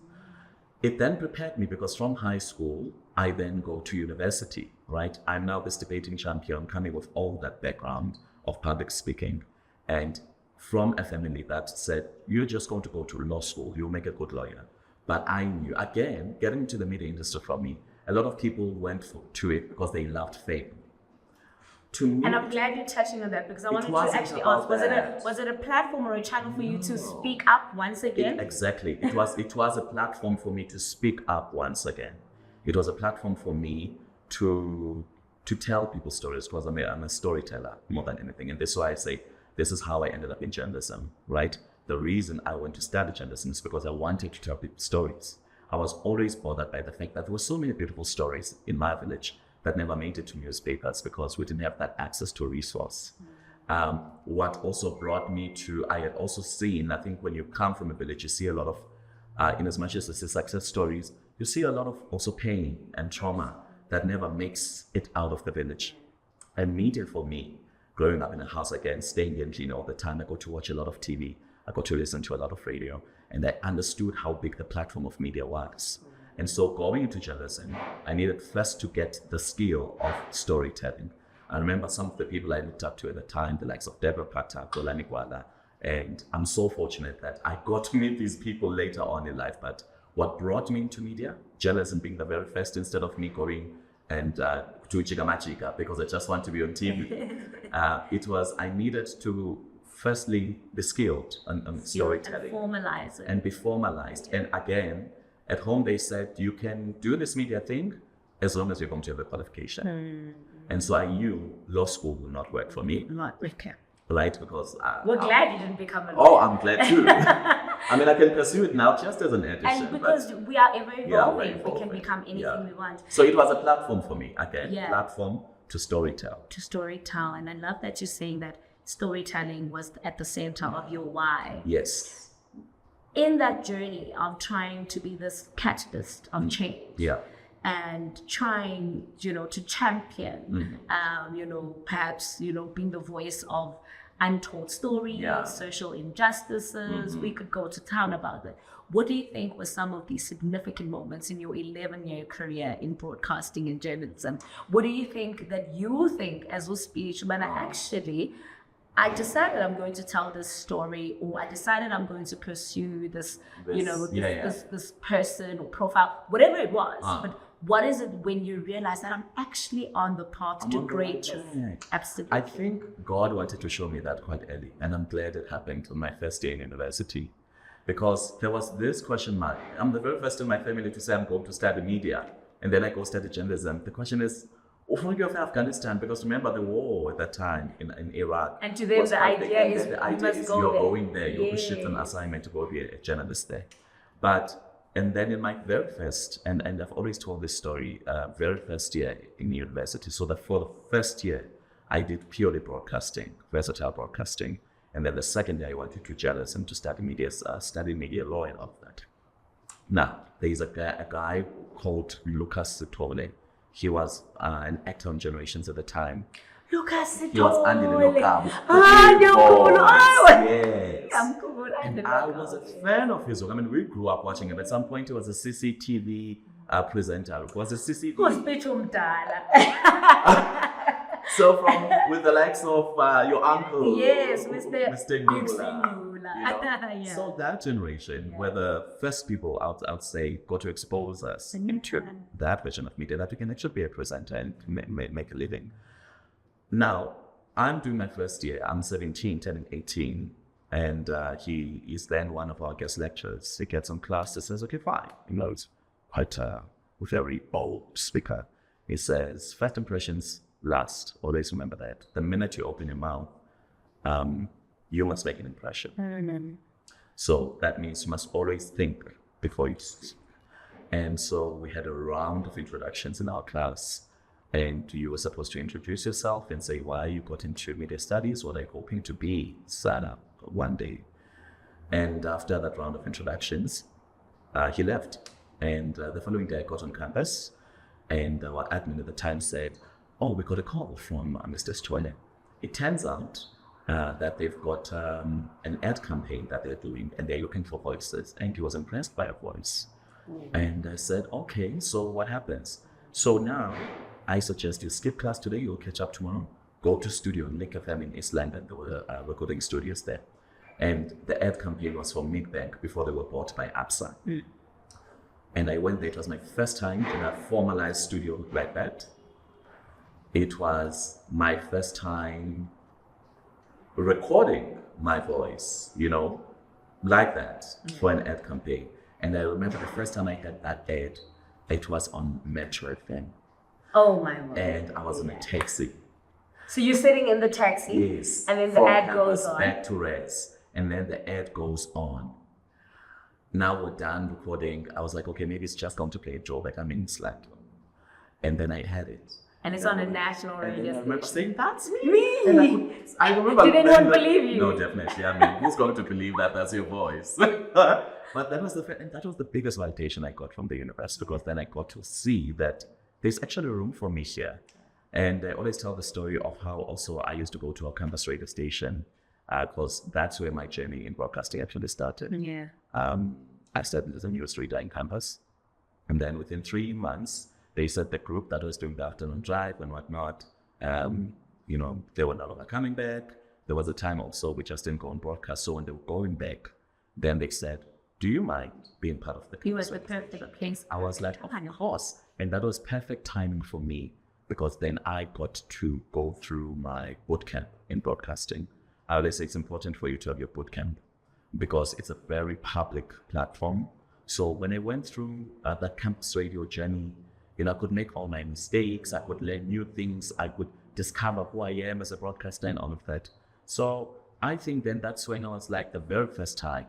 It then prepared me because from high school, I then go to university, right? I'm now this debating champion coming with all that background of public speaking. And from a family that said, you're just going to go to law school, you'll make a good lawyer. But I knew, again, getting into the media industry from me, a lot of people went to it because they loved fame. To me, and I'm glad you're touching on that because I wanted to actually ask, was it a platform or a channel for you to speak up once again? Exactly. It was a platform for me to speak up once again. It was a platform for me to tell people stories because I'm a storyteller more than anything. And this is why I say, this is how I ended up in journalism, right? The reason I went to study journalism is because I wanted to tell people stories. I was always bothered by the fact that there were so many beautiful stories in my village that never made it to newspapers because we didn't have that access to a resource. What also brought me to, I had also seen, I think when you come from a village, you see a lot of, in as much as it's success stories, you see a lot of also pain and trauma that never makes it out of the village. And media for me, growing up in a house again, staying in all the time, I got to watch a lot of TV, I got to listen to a lot of radio, and I understood how big the platform of media was. And so going into journalism, I needed first to get the skill of storytelling. I remember some of the people I looked up to at the time, the likes of Deborah Pata, Ngqula, and I'm so fortunate that I got to meet these people later on in life. But what brought me into media, journalism being the very first, instead of me going and to Chigamachika because I just want to be on TV, it was I needed to firstly be skilled on storytelling. And be formalized. And again, at home they said, you can do this media thing as long as you're going to have a qualification. And so I knew law school will not work for me. Right, because we're glad you didn't become a lawyer. Oh, I'm glad too. I mean, I can pursue it now just as an addition. And because we are ever evolving, we can become anything we want. So it was a platform for me, again, platform to storytell. To storytell, and I love that you're saying that storytelling was at the center of your why. Yes. In that journey of trying to be this catalyst of change. And trying, to champion, perhaps, being the voice of untold stories, social injustices. We could go to town about that. What do you think were some of these significant moments in your 11-year career in broadcasting and journalism? What do you think that you think as a speech, but actually, I decided I'm going to tell this story, or I decided I'm going to pursue this, this person or profile, whatever it was. But what is it when you realize that I'm actually on the path to great truth? Absolutely. I think God wanted to show me that quite early, and I'm glad it happened on my first day in university, because there was this question mark. I'm the very first in my family to say I'm going to study media, and then I go study journalism. The question is, from Afghanistan, because remember the war at that time in Iraq. And to them, the idea is you're going there, you'll be shipped an assignment to go be a journalist there. And then in my very first, and I've always told this story, very first year in university, so that for the first year, I did purely broadcasting, versatile broadcasting. And then the second year, I went into journalism to study media law and all of that. Now, there is a guy called Lucas Sitole. He was an actor on Generations at the time. Lucas Sitole. He was Andy Ngqula. Yes. And I was a fan of his work. I mean, we grew up watching him. At some point, he was a CCTV presenter. It was a CCTV. Spitch Nzawumbi. So with the likes of your uncle. Yes, Mr. Ngqula. So that generation were the first people, I would say, got to expose us into that version of media, that we can actually be a presenter and make a living. Now, I'm doing my first year. I'm 17, turning 18. And he is then one of our guest lecturers. He gets on class and says, okay, fine. He knows quite a very bold speaker. He says, first impressions last. Always remember that. The minute you open your mouth, you must make an impression. So that means you must always think before you speak. And so we had a round of introductions in our class. And you were supposed to introduce yourself and say why you got into media studies, what are you hoping to be, Sana, one day. And after that round of introductions, he left. And the following day I got on campus, and our admin at the time said, oh, we got a call from Mr. Stoyle. It turns out that they've got an ad campaign that they're doing, and they're looking for voices. And he was impressed by a voice. And I said, okay, so what happens? So now I suggest you skip class today, you'll catch up tomorrow. Go to studio in Lake FM in East London. There were recording studios there. And the ad campaign was for Midbank before they were bought by ABSA. And I went there. It was my first time in a formalized studio like that. It was my first time recording my voice, like that for an ad campaign. And I remember the first time I heard that ad, it was on Metro FM. Oh my word. And I was in a taxi. So you're sitting in the taxi? Yes. And then the ad goes on. Back to Reds. And then the ad goes on. Now we're done recording. I was like, okay, maybe it's just going to play a joke like I'm in Slack. And then I had it. And it's on a national radio. I remember saying, that's me. Me. I remember. Did anyone believe you? No, definitely. I mean, who's going to believe that that's your voice? But that was the biggest validation I got from the university, because then I got to see that there's actually room for me here. And I always tell the story of how also I used to go to a campus radio station because that's where my journey in broadcasting actually started. Yeah. I started as a news reader in campus. And then within 3 months, they said the group that was doing the afternoon drive and whatnot, they were no longer coming back. There was a time also we just didn't go on broadcast. So when they were going back, then they said, do you mind being part of the You was with perfect place. I was like, of course. And that was perfect timing for me because then I got to go through my boot camp in broadcasting. I always say it's important for you to have your boot camp because it's a very public platform. So when I went through that campus radio journey, I could make all my mistakes. I could learn new things. I could discover who I am as a broadcaster and all of that. So I think then that's when I was like the very first time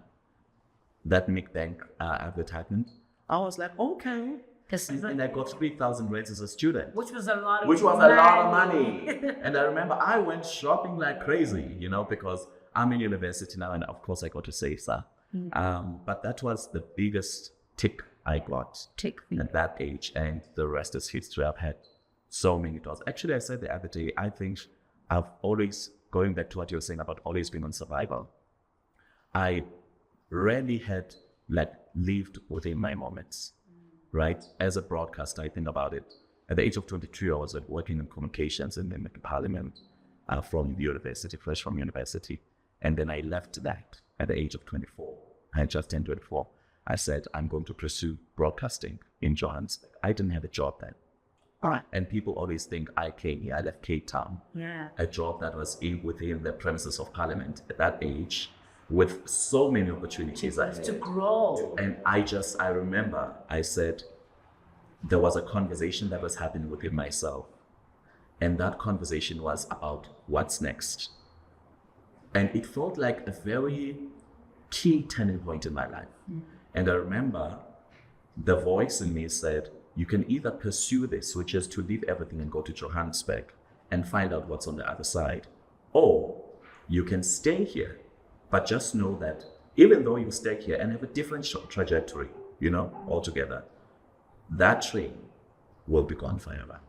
that Mick Bank advertisement, I was like, okay. And I got 3,000 rands as a student. Which was a lot of Which was a lot of money. And I remember I went shopping like crazy, because I'm in university now and of course I got to save, sir. But that was the biggest tick I got at that age. And the rest is history. I've had so many doors. Actually, I said the other day, I think I've always, going back to what you were saying about always being on survival, I rarely had lived within my moments, right? As a broadcaster, I think about it. At the age of 22, I was working in communications in the parliament from university, fresh from university. And then I left that at the age of 24. I just turned 24. I said, I'm going to pursue broadcasting in Johannesburg. I didn't have a job then. All right. And people always think I came here. I left Cape Town. Yeah. A job that was within the premises of parliament at that age, with so many opportunities I had to grow. And I remember I said there was a conversation that was happening within myself. And that conversation was about what's next. And it felt like a very key turning point in my life. And I remember the voice in me said, you can either pursue this, which is to leave everything and go to Johannesburg and find out what's on the other side, or you can stay here. But just know that even though you stay here and have a different trajectory, altogether, that train will be gone forever.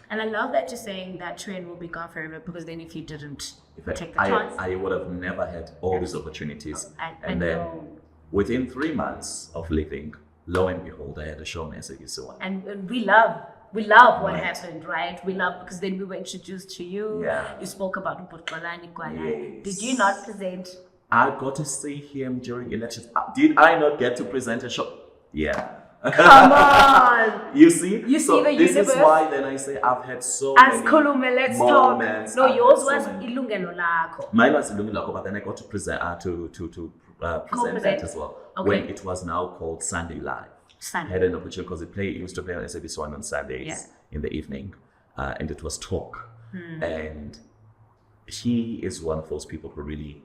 And I love that you're saying that train will be gone forever because then if you didn't take the chance, I would have never had all these opportunities. And then within 3 months of living, lo and behold, I had a show on SABC1. And we love what happened, right? We love because then we were introduced to you. Yeah. You spoke about Ngqula. Yes. Did you not present? I got to see him during elections. Did I not get to present a show? Yeah. Come on. You see? You see the this universe? is why then I say I've had so As many Khulume, let's moments. talk. No, yours so was many. Ilungelo Lakho. Mine was Ilungelo Lakho, but then I got to present present that as well. Okay. When it was now called Sunday Live. I had an opportunity because it used to play on SABC1 on Sundays in the evening, and it was talk. And he is one of those people who really,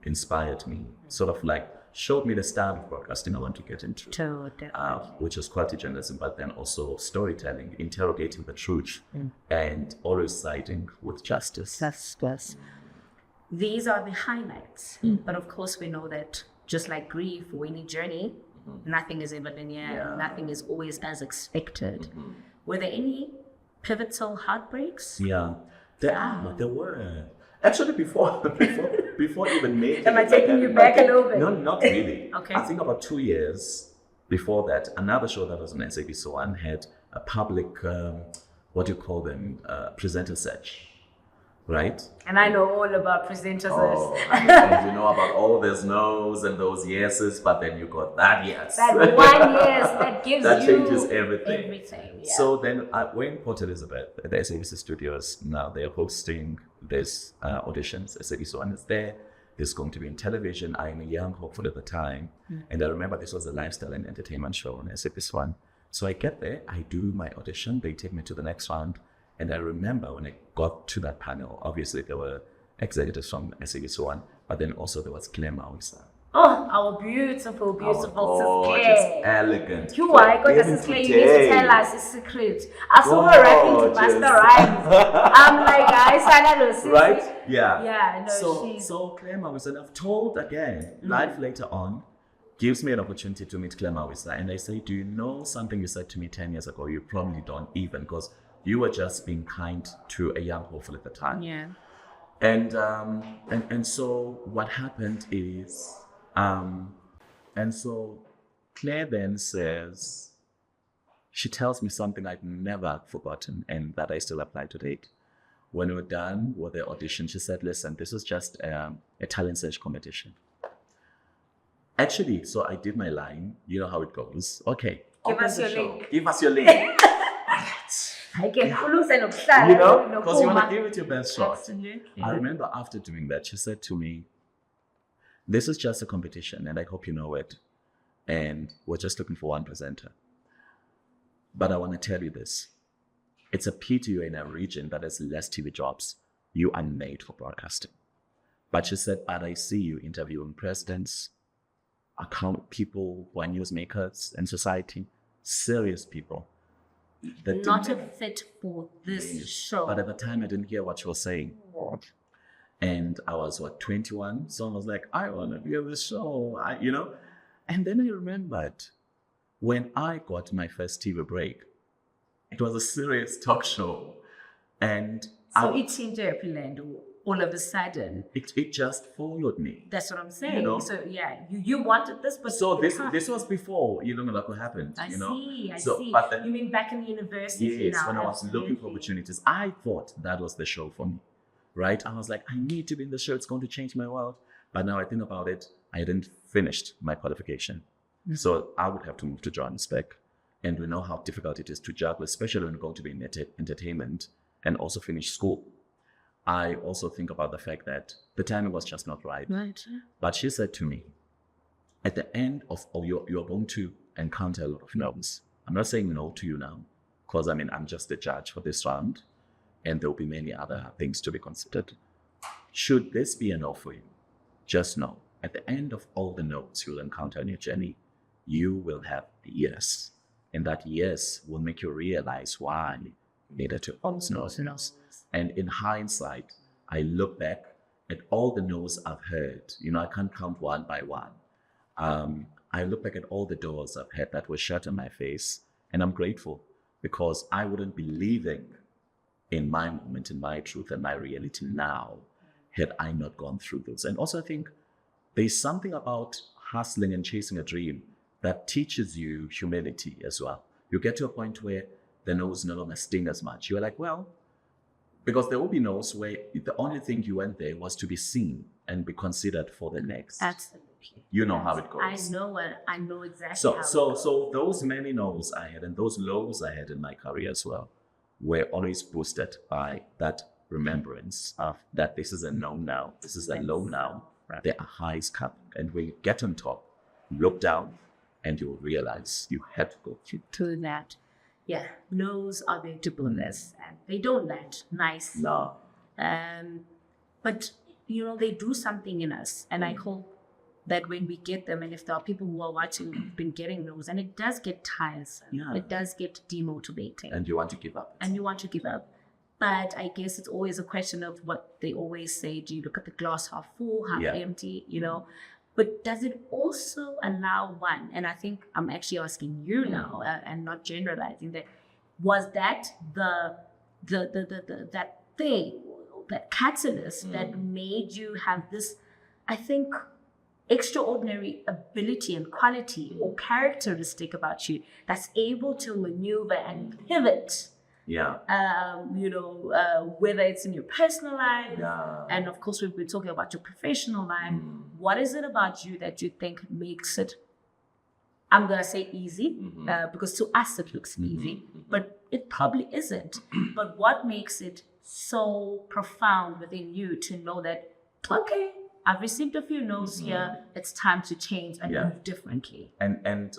inspired me, sort of like showed me the style of broadcasting I want to get into, which is quality journalism, but then also storytelling, interrogating the truth, and always siding with justice. Yes. These are the highlights, but of course we know that just like grief or any journey, nothing is ever linear, nothing is always as expected. Were there any pivotal heartbreaks? Yeah, there were. Actually, before even making. Am I taking you back a little bit? No, not really. Okay. I think about 2 years before that, another show that was on SABC1 had a public, presenter search. Right? And I know all about presenters. And you know about all those no's and those yeses, but then you got that yes. That one yes that gives that you changes everything. Yeah. So then we're in Port Elizabeth at the SABC studios. Now they're hosting this auditions. SABC1 is there. There's going to be in television. I'm a young hopeful at the time. And I remember this was a lifestyle and entertainment show on SABC1. So I get there, I do my audition. They take me to the next round. And I remember when I got to that panel, obviously there were executives from SABC1, but then also there was Claire Mawisa. Oh, our beautiful sister Claire. Elegant. You are God, Sister Claire, you need to tell us a secret. I saw her rapping to Master Rhymes. I'm like, I don't right? Yeah. Yeah, no, so Claire Mawisa, and I've told again, life later on gives me an opportunity to meet Claire Mawisa. And I say, do you know something you said to me 10 years ago? You probably don't even, because You were just being kind to a young hopeful at the time. Yeah. And so what happened is, and so Claire then says, she tells me something I've never forgotten and that I still apply to date. When we were done with the audition, she said, listen, this is just a talent search competition. Actually, so I did my line. You know how it goes. Okay. Give us your link. Give us your link. I can lose and You know, because you want to give it your best shot. Absolutely. I remember after doing that, she said to me, this is just a competition and I hope you know it. And we're just looking for one presenter. But I want to tell you this. It's a pity you're in a region that has less TV jobs. You are made for broadcasting. But she said, but I see you interviewing presidents, account people who are newsmakers in society, serious people. Not a fit for this show. But at the time, I didn't hear what she was saying. And I was, 21? So I was like, I want to be on this show, you know? And then I remembered when I got my first TV break, it was a serious talk show. And so it changed your plan all of a sudden. It just followed me. That's what I'm saying. You know? So yeah, you wanted this, but so this was before what happened. I see. But then, you mean back in university? Yes, now, when I was looking for opportunities, I thought that was the show for me, right? I was like, I need to be in the show. It's going to change my world. But now I think about it, I hadn't finished my qualification, so I would have to move to Johannesburg, and we know how difficult it is to juggle, especially when you're going to be in entertainment and also finish school. I also think about the fact that the timing was just not right. Right. But she said to me, at the end of you're going to encounter a lot of no's. I'm not saying no to you now, because I'm just the judge for this round, and there will be many other things to be considered. Should this be a no for you, just know, at the end of all the no's you'll encounter on your journey, you will have a yes. And that yes will make you realize why you needed to no's. And in hindsight, I look back at all the no's I've heard. I can't count one by one. I look back at all the doors I've had that were shut in my face, and I'm grateful because I wouldn't be living in my moment, in my truth and my reality now had I not gone through those. And also I think there's something about hustling and chasing a dream that teaches you humility as well. You get to a point where the no's no longer sting as much. You're like, well, because there will be no's where the only thing you went there was to be seen and be considered for the next. Absolutely. You know how it goes. I know exactly So those many no's I had and those lows I had in my career as well were always boosted by that remembrance of that this is a no now, this is a low now. Right. There are highs coming. And when you get on top, look down, and you'll realize you had to go through that. Yeah, no's are there to bless, and they don't land nice. No. But they do something in us, and I hope that when we get them, and if there are people who are watching who've been getting those, and it does get tiresome, it does get demotivating, and you want to give up. But I guess it's always a question of what they always say: do you look at the glass half full, half empty? But does it also allow one, and I think I'm actually asking you now and not generalizing, that was that that thing, that catalyst that made you have this, I think, extraordinary ability and quality or characteristic about you that's able to maneuver and pivot. Yeah. Whether it's in your personal life, and of course we've been talking about your professional life. What is it about you that you think makes it, I'm gonna say easy, because to us it looks easy, but it probably isn't. But what makes it so profound within you to know that, okay, I've received a few no's here, it's time to change and move differently. And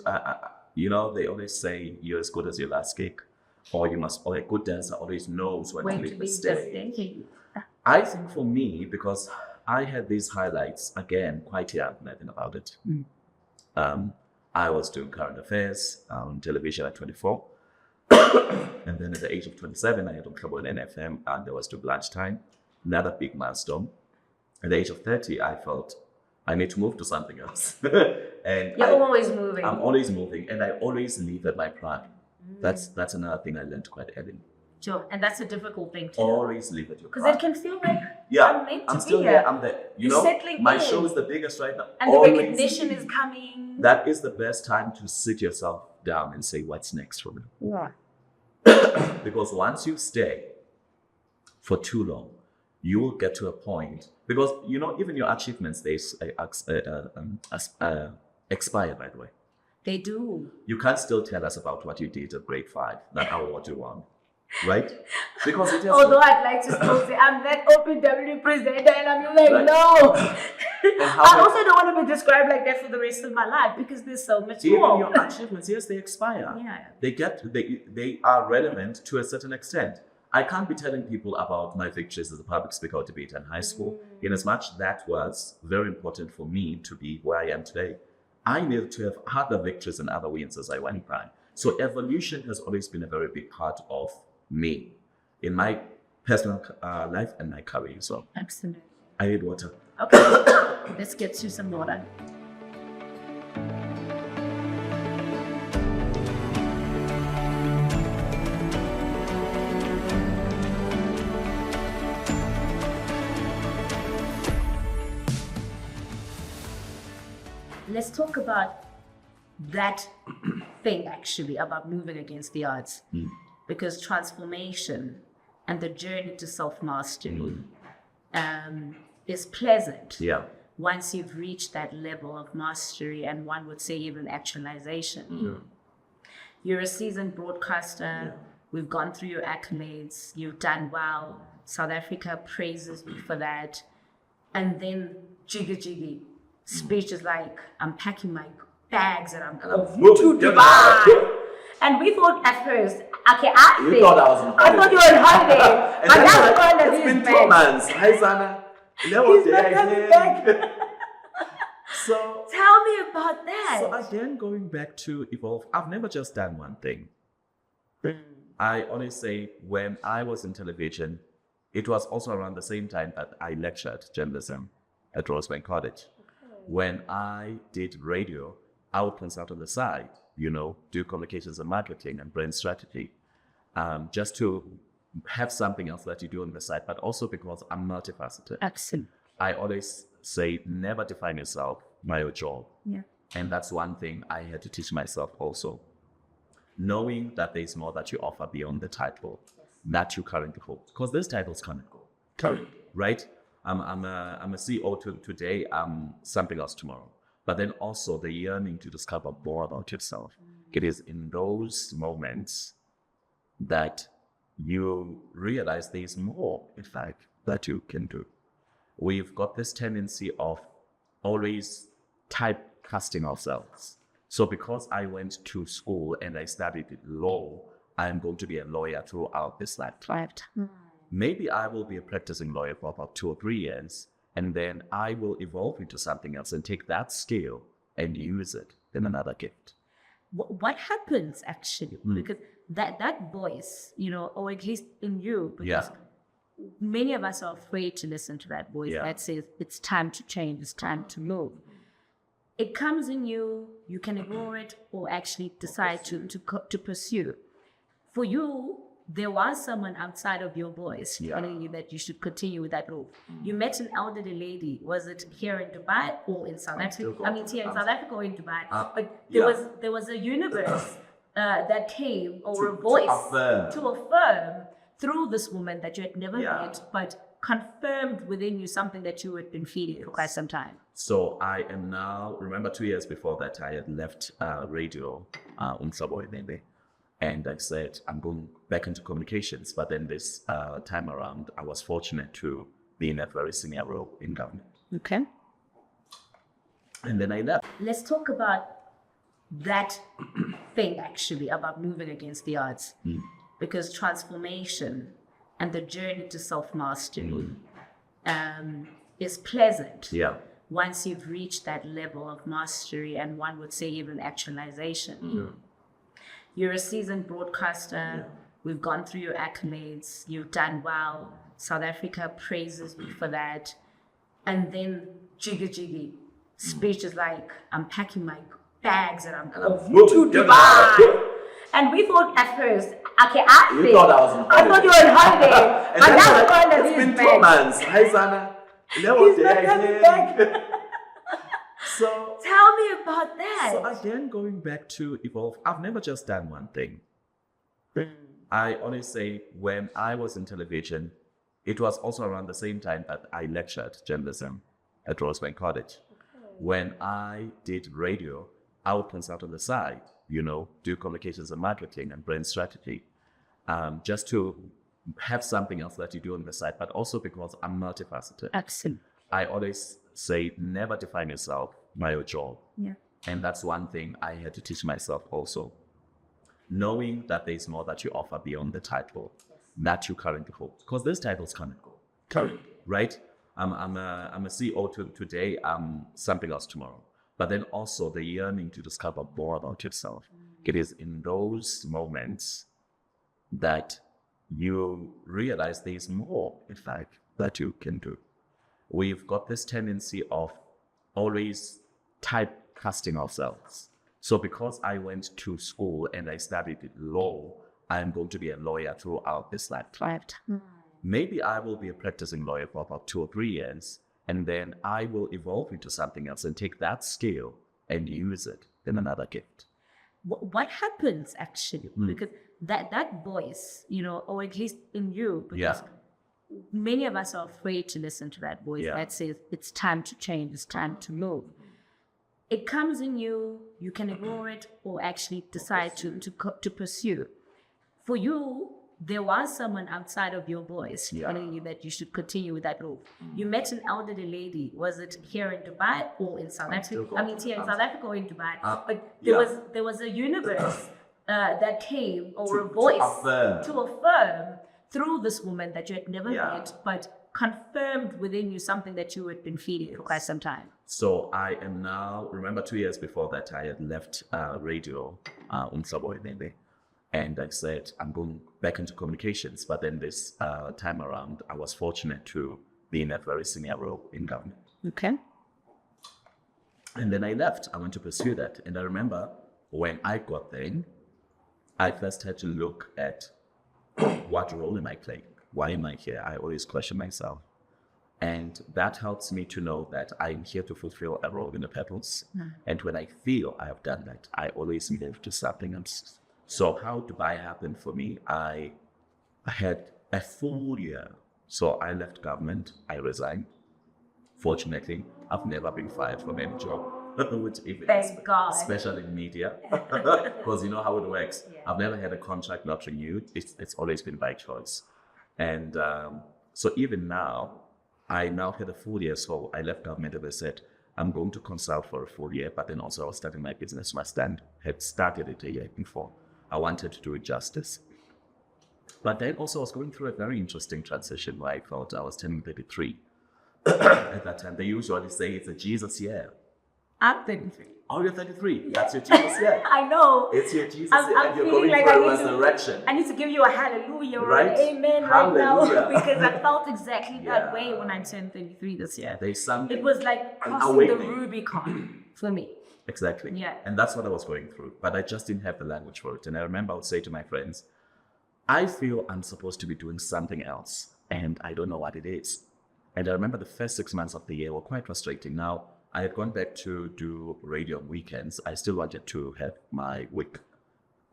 they always say you're as good as your last gig. Or a good dancer always knows when to leave the stage. I think for me, because I had these highlights, again, quite young when I think about it. I was doing current affairs on television at 24. And then at the age of 27, I had on trouble in NFM, and there was to lunchtime, another big milestone. At the age of 30, I felt I need to move to something else. And You're always moving. I'm always moving, and I always leave at my prime. That's another thing I learned quite early. Sure, and that's a difficult thing to do. Always leave it. Because it can feel like yeah, I'm meant to I'm be still here. here. I'm there. You You're know, settling my in. show is the biggest right now. And Always. the recognition is coming. That is the best time to sit yourself down and say, what's next for me? Yeah. Because once you stay for too long, you will get to a point, because, you know, even your achievements, they expire, by the way. They do. You can't still tell us about what you did at grade 5, that award you won, right? Because it has Although I'd like to still say I'm that OPW presenter, and I'm like, Right. no. I many- also don't want to be described like that for the rest of my life, because there's so much even more. your achievements, yes, they expire. Yeah. They are relevant to a certain extent. I can't be telling people about my victories as a public speaker or debater in high school, in as much that was very important for me to be where I am today. I needed to have other victories and other wins as I went by. So evolution has always been a very big part of me in my personal life and my career. So Absolutely. I need water. Okay, let's get to some water. Let's talk about that thing actually, about moving against the odds. Because transformation and the journey to self-mastery is pleasant. Yeah. Once you've reached that level of mastery, and one would say even actualization. You're a seasoned broadcaster. We've gone through your accolades. You've done well. South Africa praises you for that. And then jiggy. Spitch is like, I'm packing my bags and I'm going to Dubai. And we thought at first, okay, You thought I was on I thought you were on holiday. And But then that's like, all that it's been is, 2 man. months. Hi, Zana. He's not coming back. So Tell me about that. So again, going back to evolve, I've never just done one thing. I always say, when I was in television, it was also around the same time that I lectured journalism at Rosebank College. When I did radio, I would consult on the side, you know, do communications and marketing and brand strategy, just to have something else that you do on the side, but also because I'm multifaceted. Absolutely. I always say, never define yourself by your job. Yeah. And that's one thing I had to teach myself also. Knowing that there's more that you offer beyond the title that you currently hold. Because these titles can't go. Currently, right? I'm a CEO today, I'm something else tomorrow. But then also the yearning to discover more about yourself. It is in those moments that you realize there's more, in fact, that you can do. We've got this tendency of always typecasting ourselves. So because I went to school and I studied law, I'm going to be a lawyer throughout this lifetime. Maybe I will be a practicing lawyer for about 2 or 3 years, and then I will evolve into something else and take that skill and use it in another gift. What happens actually? Because that voice, you know, or at least in you, because many of us are afraid to listen to that voice that says it's time to change, it's time to move. It comes in you, you can ignore it or actually decide to pursue. For you, there was someone outside of your voice telling you that you should continue with that move. You met an elderly lady. Was it here in Dubai or in South Africa? I mean, here in South Africa or in Dubai. But there was a universe that came, or a voice to affirm through this woman that you had never met, but confirmed within you something that you had been feeling for quite some time. So I am now, remember 2 years before that, I had left radio, Ngqula, and I said, I'm going back into communications. But then this time around, I was fortunate to be in a very senior role in government. Okay. And then I left. Let's talk about that thing actually, about moving against the odds. Because transformation and the journey to self-mastery is pleasant. Yeah. Once you've reached that level of mastery, and one would say even actualization. You're a seasoned broadcaster. We've gone through your accolades. You've done well. South Africa praises you for that. And then jiggy. Spitch is like, I'm packing my bags and I'm going to Dubai. And we thought at first, okay, I You thought I was on I thought you were on holiday. And I'm that's not why going to it's these been 2 men. months. Hi, Zana. He's not coming back. So, Tell me about that. so again, going back to evolve, I've never just done one thing. I always say when I was in television, it was also around the same time that I lectured journalism at Rosebank College. When I did radio, I would consult on the side, do communications and marketing and brand strategy, just to have something else that you do on the side, but also because I'm multifaceted. Excellent. I always say, never define yourself by your job. Yeah. And that's one thing I had to teach myself also. Knowing that there's more that you offer beyond the title that you currently hold. Because these titles can't go. Right? I'm a CEO today, I'm something else tomorrow. But then also the yearning to discover more about yourself. It is in those moments that you realize there's more, in fact, that you can do. We've got this tendency of always typecasting ourselves. So because I went to school and I studied law, I'm going to be a lawyer throughout this lifetime. Maybe I will be a practicing lawyer for about 2 or 3 years, and then I will evolve into something else and take that skill and use it in another gift. What happens actually? Because that voice, or at least in you, because many of us are afraid to listen to that voice that says it's time to change, it's time to move. It comes in you, you can ignore it or actually decide to pursue. For you, there was someone outside of your voice telling you that you should continue with that move. You met an elderly lady. Was it here in Dubai or in South Africa? I mean, here in South Africa or in Dubai. But there was a universe that came, or a voice to affirm through this woman that you had never met, but confirmed within you something that you had been feeling for quite some time. So I am now, remember 2 years before that, I had left radio, and I said, I'm going back into communications. But then this time around, I was fortunate to be in a very senior role in government. Okay. And then I left. I went to pursue that. And I remember when I got there, I first had to look at what role am I playing? Why am I here? I always question myself. And that helps me to know that I'm here to fulfill a role in the purpose. And when I feel I have done that, I always move to something else. So how Dubai happened for me, I had a full year. So I left government, I resigned. Fortunately, I've never been fired from any job. Which even Thank God. Especially in media, because you know how it works. I've never had a contract not renewed. It's always been by choice. And so even now, I now had a full year. So I left government and I said, I'm going to consult for a full year, but then also I was starting my business. My stand had started it a year before. I wanted to do it justice. But then also I was going through a very interesting transition where I felt I was turning 33. At that time, they usually say it's a Jesus year. I'm 33. Oh, you're 33. That's your Jesus year. I know. It's your Jesus I'm year. And you're feeling going like for a resurrection. I need to give you a hallelujah or Right? an amen Hallelujah. right now, because I felt exactly that way when I turned 33 this year. There's something. It was like crossing the Rubicon for me. Exactly. Yeah. And that's what I was going through. But I just didn't have the language for it. And I remember I would say to my friends, I feel I'm supposed to be doing something else, and I don't know what it is. And I remember the first 6 months of the year were quite frustrating. Now, I had gone back to do radio on weekends. I still wanted to have my week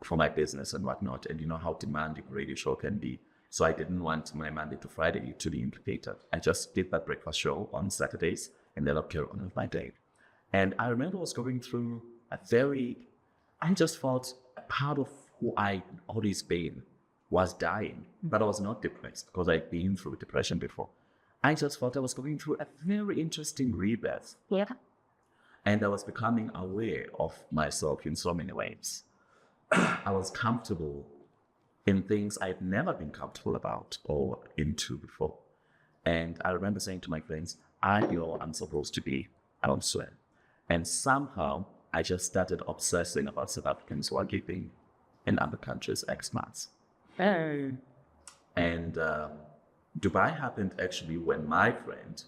for my business and whatnot. And you know how demanding a radio show can be. So I didn't want my Monday to Friday to be implicated. I just did that breakfast show on Saturdays, and then I'll carry on with my day. And I remember I was going through I just felt a part of who I always been was dying, but I was not depressed because I'd been through depression before. I just felt I was going through a very interesting rebirth. Yeah. And I was becoming aware of myself in so many ways. I was comfortable in things I'd never been comfortable about or into before. And I remember saying to my friends, I know I'm supposed to be elsewhere. And somehow I just started obsessing about South Africans who are living in other countries, expats. Oh. And Dubai happened actually when my friend,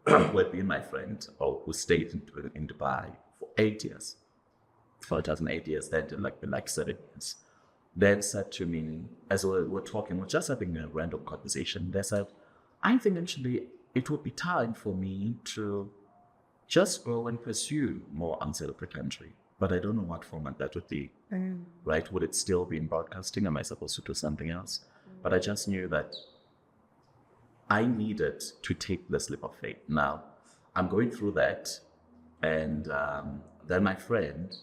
who had been my friend, or who stayed in Dubai for 8 years. For 8 years, then like 7 years. then said to me, as we were talking, we're just having a random conversation, they said, I think actually it would be time for me to just go and pursue more outside of the country. But I don't know what format that would be, right? Would it still be in broadcasting? Am I supposed to do something else? But I just knew that I needed to take this leap of faith. Now, I'm going through that, and then my friend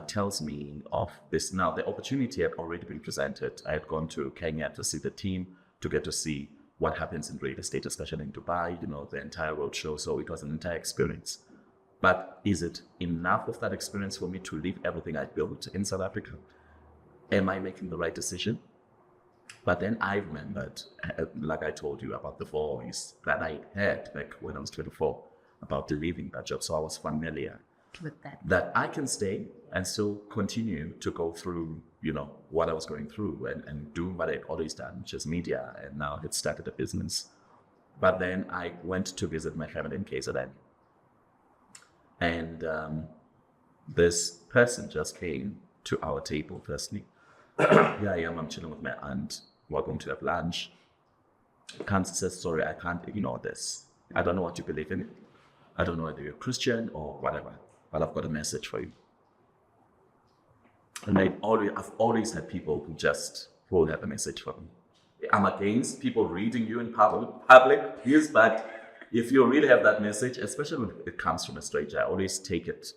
tells me of this. Now, the opportunity had already been presented. I had gone to Kenya to see the team, to get to see what happens in real estate, especially in Dubai, the entire roadshow. So it was an entire experience. But is it enough of that experience for me to leave everything I built in South Africa? Am I making the right decision? But then I remembered, like I told you, about the voice that I had back when I was 24, about leaving that job. So I was familiar with that. That I can stay and still continue to go through, what I was going through and do what I'd always done, which is media. And now I had started a business. But then I went to visit my family in KZN. And this person just came to our table, firstly. Here I am, I'm chilling with my aunt. We're going to have lunch. Kayise says, sorry, I can't ignore this. I don't know what you believe in. I don't know whether you're Christian or whatever, but I've got a message for you. And I've always had people who have a message for me. I'm against people reading you in public, yes, but if you really have that message, especially when it comes from a stranger, I always take it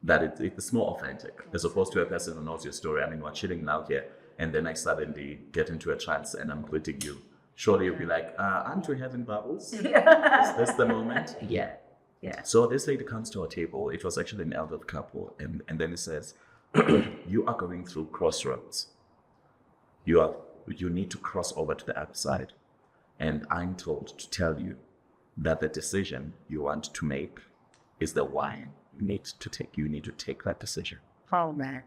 that it's more authentic as opposed to a person who knows your story. I mean, we're chilling now here, and then I suddenly get into a trance and I'm greeting you. Surely you'll be like, aren't we having bubbles? Is this the moment? Yeah. So this lady comes to our table. It was actually an elderly couple, and then it says, you are going through crossroads. You need to cross over to the other side. And I'm told to tell you that the decision you want to make is the one you need to take. You need to take that decision. Oh, man.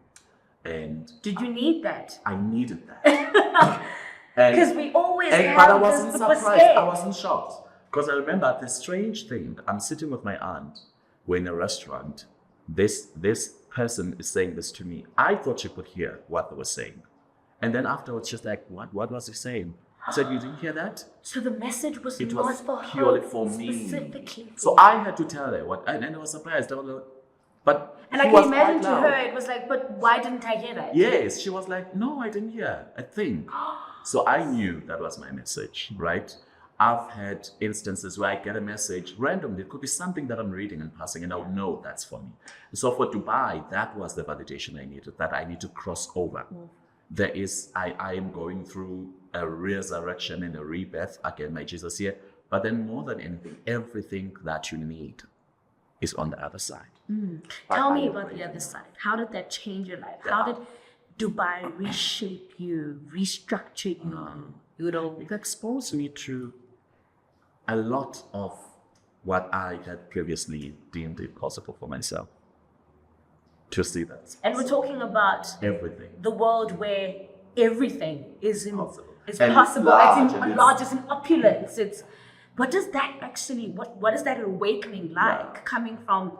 And did you need that? I needed that. Because we always have but I wasn't this surprised. I wasn't shocked. Because I remember the strange thing. I'm sitting with my aunt. We're in a restaurant. This person is saying this to me. I thought she could hear what they were saying. And then afterwards, she's like, what was he saying? I said, you didn't hear that? So the message was it not was for purely her, for me. specifically. So I had to tell her what, and I was surprised. But and I can imagine to her, it was like, but why didn't I hear that? Yes, she was like, no, I didn't hear a thing. So I knew that was my message, right? I've had instances where I get a message randomly. It could be something that I'm reading and passing, and I'll know that's for me. So for Dubai, that was the validation I needed, that I need to cross over. I am going through a resurrection and a rebirth, again, my Jesus here. But then more than anything, everything that you need is on the other side. Tell me about the other side. How did that change your life? How did Dubai reshape you, restructure you? It exposed me to a lot of what I had previously deemed impossible for myself. To see that. And we're talking about everything. The world where everything is possible. It's large, it's in opulence. What does that actually, what is that awakening like coming from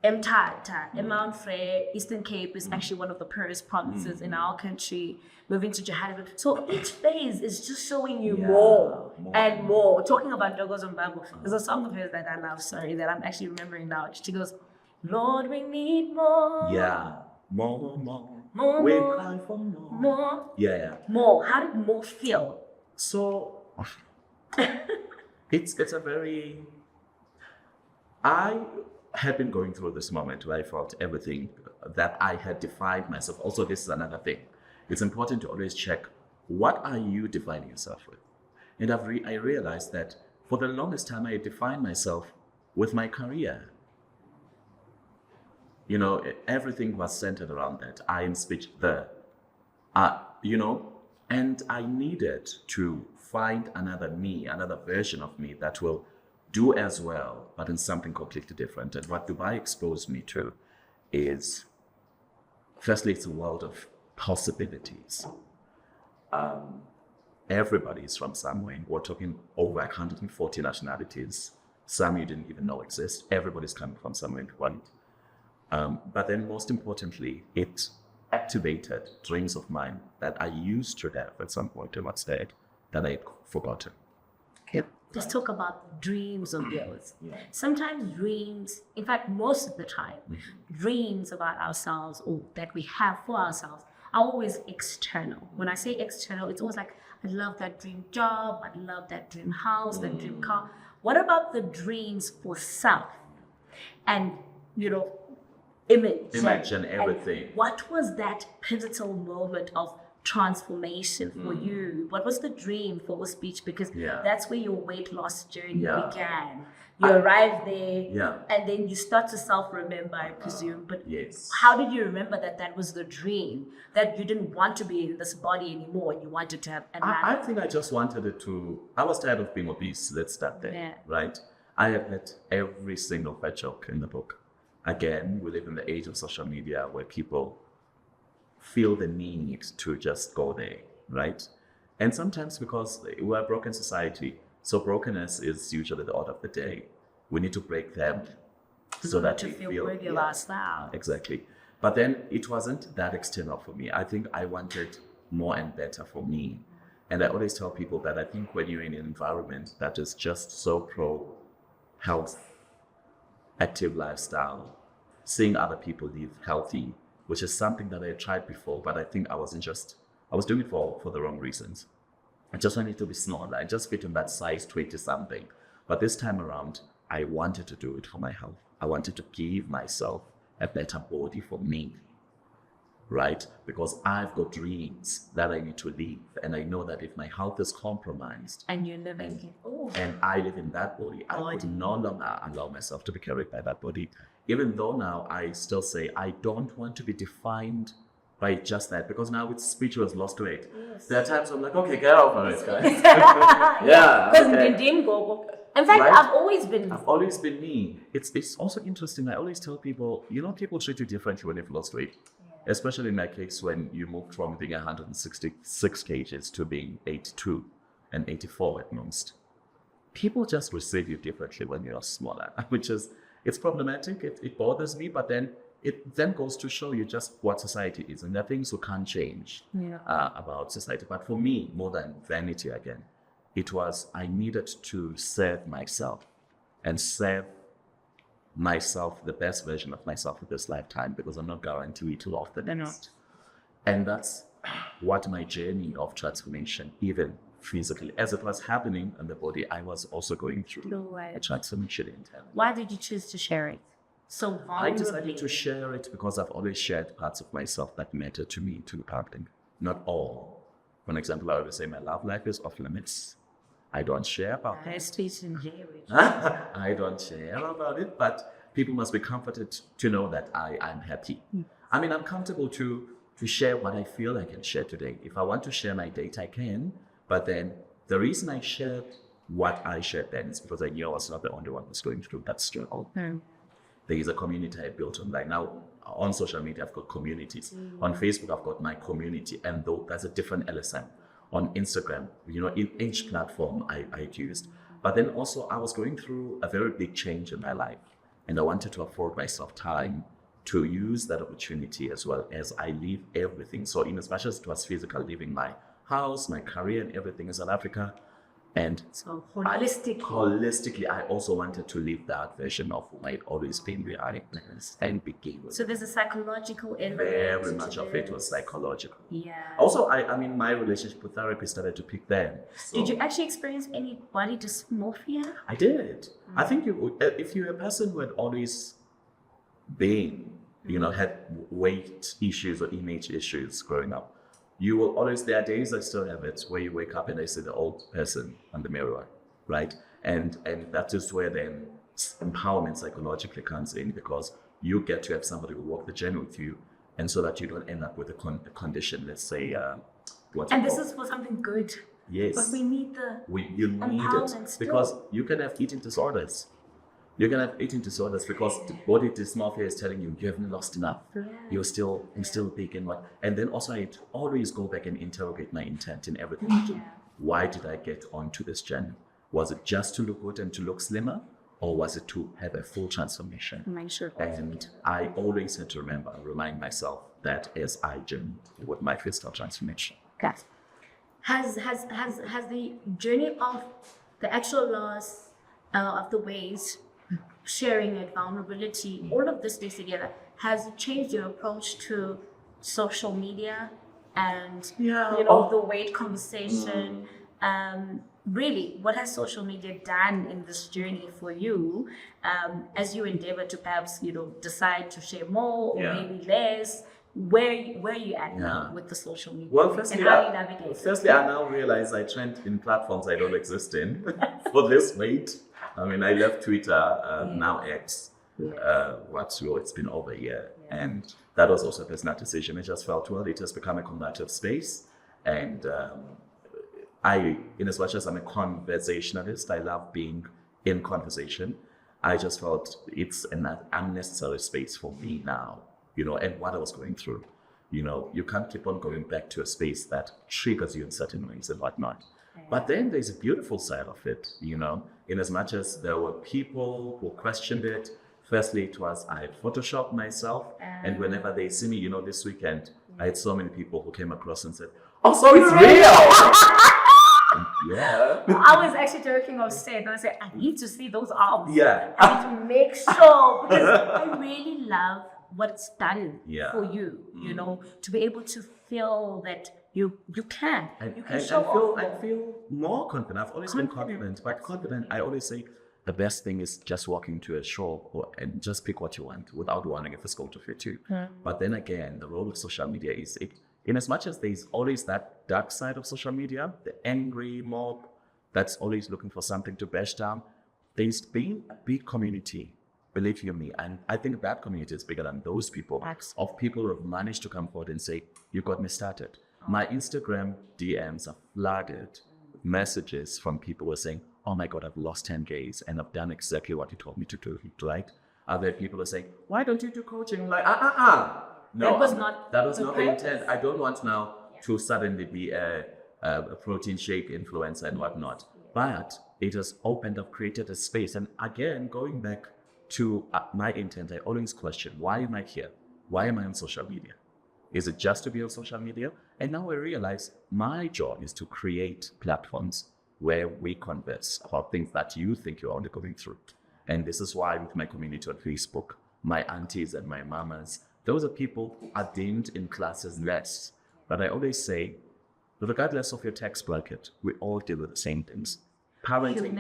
Mthatha, Mount Frere, Eastern Cape is actually one of the poorest provinces in our country, moving to Johannesburg. So each phase is just showing you more and more. Talking about Ngqula Mbambo, there's a song of hers that I love, that I'm actually remembering now. She goes, Lord, we need more. Yeah, more. We cry for more. More. Yeah. More. How did more feel? So, it's a very... I had been going through this moment where I felt everything that I had defined myself. Also, this is another thing. It's important to always check, what are you defining yourself with? And I realized that for the longest time, I had defined myself with my career. Everything was centered around that. I am Spitch and I needed to find another me, another version of me that will do as well, but in something completely different. And what Dubai exposed me to is, firstly, it's a world of possibilities. Everybody's from somewhere. We're talking over 140 nationalities. Some you didn't even know exist. Everybody's coming from somewhere in the world. But then most importantly, it activated dreams of mine that I used to have at some point in my state that I had forgotten. Okay. Let's talk about dreams of yours. Sometimes dreams, in fact, most of the time, dreams about ourselves or that we have for ourselves are always external. When I say external, it's always like, I love that dream job, I love that dream house, that dream car. What about the dreams for self? And, image and everything. And what was that pivotal moment of transformation for you? What was the dream for Spitch? Because that's where your weight loss journey began. You arrived there, and then you start to self-remember, I presume. But how did you remember that was the dream? That you didn't want to be in this body anymore, and you wanted to have another? I think I just wanted it to. I was tired of being obese. Let's start there, right? I have had every single fat joke in the book. Again, we live in the age of social media where people feel the need to just go there, right? And sometimes because we're a broken society, so brokenness is usually the order of the day. We need to break them so that we feel worthy of ourselves. Exactly. But then it wasn't that external for me. I think I wanted more and better for me. And I always tell people that I think when you're in an environment that is just so pro-health, active lifestyle, seeing other people live healthy, which is something that I tried before, but I think I was doing it for the wrong reasons. I just wanted to be smaller. I just fit in that size 20 something. But this time around, I wanted to do it for my health. I wanted to give myself a better body for me, right? Because I've got dreams that I need to live. And I know that if my health is compromised, and you're living and I live in that body, I would no longer allow myself to be carried by that body. Even though now I still say I don't want to be defined by just that, because now with Spitch was lost weight. There are times I'm like, okay, get over it, guys. In fact, right? I've always been me. It's also interesting. I always tell people, people treat you differently when you've lost weight. Especially in my case, when you moved from being 166 kgs to being 82 and 84 at most. People just receive you differently when you're smaller, which is, it's problematic. It bothers me, but then it then goes to show you just what society is. And there are things you can't change about society. But for me, more than vanity again, it was I needed to serve myself and serve myself, the best version of myself in this lifetime, because I'm not guaranteed to love the next. And that's what my journey of transformation, even physically, as it was happening in the body, I was also going through a transformation internally. Why did you choose to share it so vulnerably? I decided to share it because I've always shared parts of myself that matter to me, to the public. Not all. For example, I always say my love life is off limits. I don't share about it. I don't share about it, but people must be comforted to know that I'm happy. I mean, I'm comfortable to share what I feel I can share today. If I want to share my date, I can. But then the reason I shared what I shared then is because I knew I was not the only one who's going through that struggle. There is a community I built online. Now, on social media, I've got communities. On Facebook, I've got my community, and though that's a different LSM. On Instagram, in each platform I used. But then also I was going through a very big change in my life, and I wanted to afford myself time to use that opportunity as well as I leave everything. So in as much as it was physical, leaving my house, my career and everything in South Africa, and so holistically, I also wanted to live that version of who I'd always been behind and begin with. So there's a psychological element. Very much of it was psychological. Yeah. Also, I mean, my relationship with therapy started to pick then. So. Did you actually experience any body dysmorphia? I did. I think if you're a person who had always been, had weight issues or image issues growing up, you will always, there are days I still have it, where you wake up and I see the old person on the mirror, right? And that is where then empowerment psychologically comes in, because you get to have somebody who walk the journey with you, and so that you don't end up with a condition, let's say, this is for something good. Yes. But we need you need it, because you can have eating disorders. You're going to have eating disorders because the body dysmorphia is telling you haven't lost enough. Yeah. I'm still big and what. And then also I always go back and interrogate my intent in everything I do. Why did I get onto this journey? Was it just to look good and to look slimmer? or was it to have a full transformation? And I always had to remind myself that as I journeyed with my physical transformation. Okay. Has the journey of the actual loss of the ways, sharing it, vulnerability, all of this things together, has it changed your approach to social media and the weight conversation? Really, what has social media done in this journey for you as you endeavor to perhaps decide to share more or maybe less? Where you at now with the social media? Well, firstly, and how you navigate? Firstly, I now realize I trend in platforms I don't exist in for this weight. I mean, I left Twitter, now X. It's been over a year. And that was also a personal decision. I just felt, well, it has become a combative space. And in as much as I'm a conversationalist, I love being in conversation. I just felt it's an unnecessary space for me now. And what I was going through, you can't keep on going back to a space that triggers you in certain ways and whatnot. But then there's a beautiful side of it, in as much as there were people who questioned it. Firstly, it was I had photoshopped myself, and whenever they see me, this weekend, I had so many people who came across and said, "Oh, so it's real." Yeah. I was actually joking on set. I said, I need to see those arms. Yeah. I need to make sure, because I really love what it's done for you, to be able to feel that you can show off. I feel more confident. I've always been confident, but confident, I always say the best thing is just walking to a show and just pick what you want without wondering if it's going to fit you. But then again, the role of social media is in as much as there's always that dark side of social media, the angry mob that's always looking for something to bash down, there's been a big community, believe you me, and I think that community is bigger than those people, of people who have managed to come forward and say, you got me started. My Instagram DMs are flooded with messages from people who are saying, oh my God, I've lost 10 Ks and I've done exactly what you told me to do, right? Other people are saying, why don't you do coaching? I'm like, No, that was not the intent. I don't want now to suddenly be a protein shake influencer and whatnot. But it has opened up, created a space. And again, going back to my intent, I always question, why am I here? Why am I on social media? Is it just to be on social media? And now I realize my job is to create platforms where we converse about things that you think you're only going through. And this is why with my community on Facebook, my aunties and my mamas, those are people who are deemed in classes less. But I always say, regardless of your tax bracket, we all deal with the same things. Parenting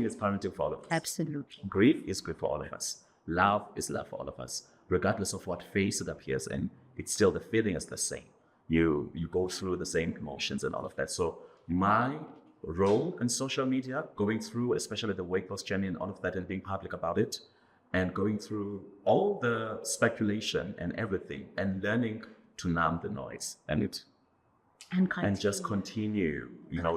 is parenting for all of us. Absolutely. Grief is grief for all of us. Love is love for all of us. Regardless of what face it appears in, it's still the feeling is the same. You go through the same emotions and all of that. So my role in social media, going through especially the weight loss journey and all of that and being public about it, and going through all the speculation and everything and learning to numb the noise and just continue,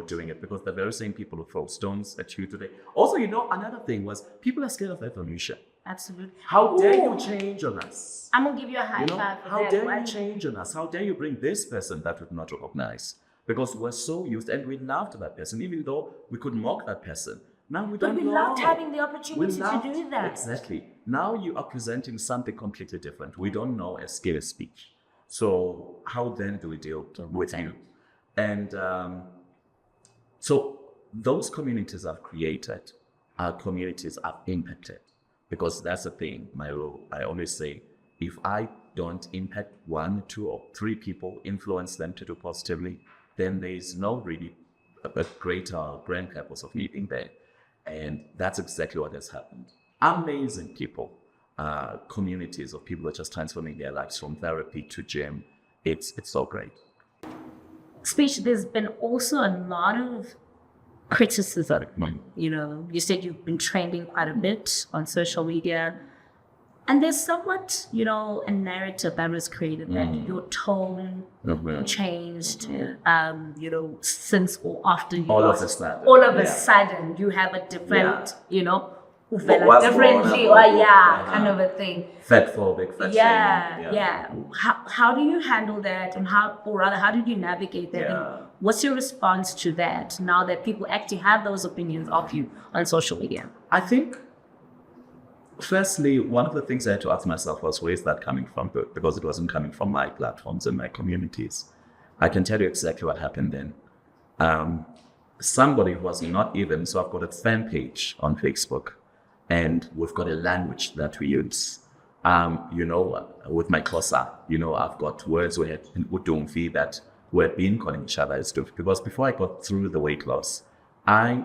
doing it, because the very same people who throw stones at you today. Also, another thing was people are scared of evolution. Absolutely. How dare you change on us? I'm going to give you a high five for that. How dare you change on us? How dare you bring this person that we not recognize? Because we're so used and we loved that person, even though we could mock that person. Now we don't know. But we loved having the opportunity to do that. Exactly. Now you are presenting something completely different. We don't know a scale of speech. So how then do we deal with you? And so those communities I've created are communities I've impacted. Because that's the thing, my role. I always say, if I don't impact 1, 2, or 3 people, influence them to do positively, then there is no really a greater grand purpose of me being there. And that's exactly what has happened. Amazing people, communities of people that are just transforming their lives from therapy to gym. It's so great. Spitch, there's been also a lot of criticism. You said you've been trending quite a bit on social media. And there's somewhat, a narrative that was created that your tone changed, since or after you all of a sudden. All of a sudden, you have a different, uvela What's differently, wrong? or kind of a thing. Fatphobic, fat shaming. Yeah. How do you handle that, and how did you navigate that? Yeah. And what's your response to that now that people actually have those opinions of you on social media? I think, firstly, one of the things I had to ask myself was, where is that coming from? Because it wasn't coming from my platforms and my communities. I can tell you exactly what happened then. Somebody who was not even, so I've got a fan page on Facebook, and we've got a language that we use. With my Xhosa, I've got words where in Udumfi that we're being calling each other as Dufi. Because before I got through the weight loss,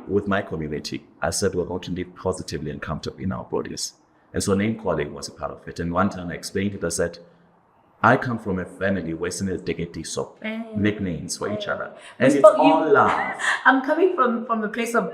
with my community, I said we're going to live positively and comfortably in our bodies. And so name calling was a part of it. And one time I explained it, I said, I come from a family where singers take so nicknames for each other, and it's all love. I'm coming from a place of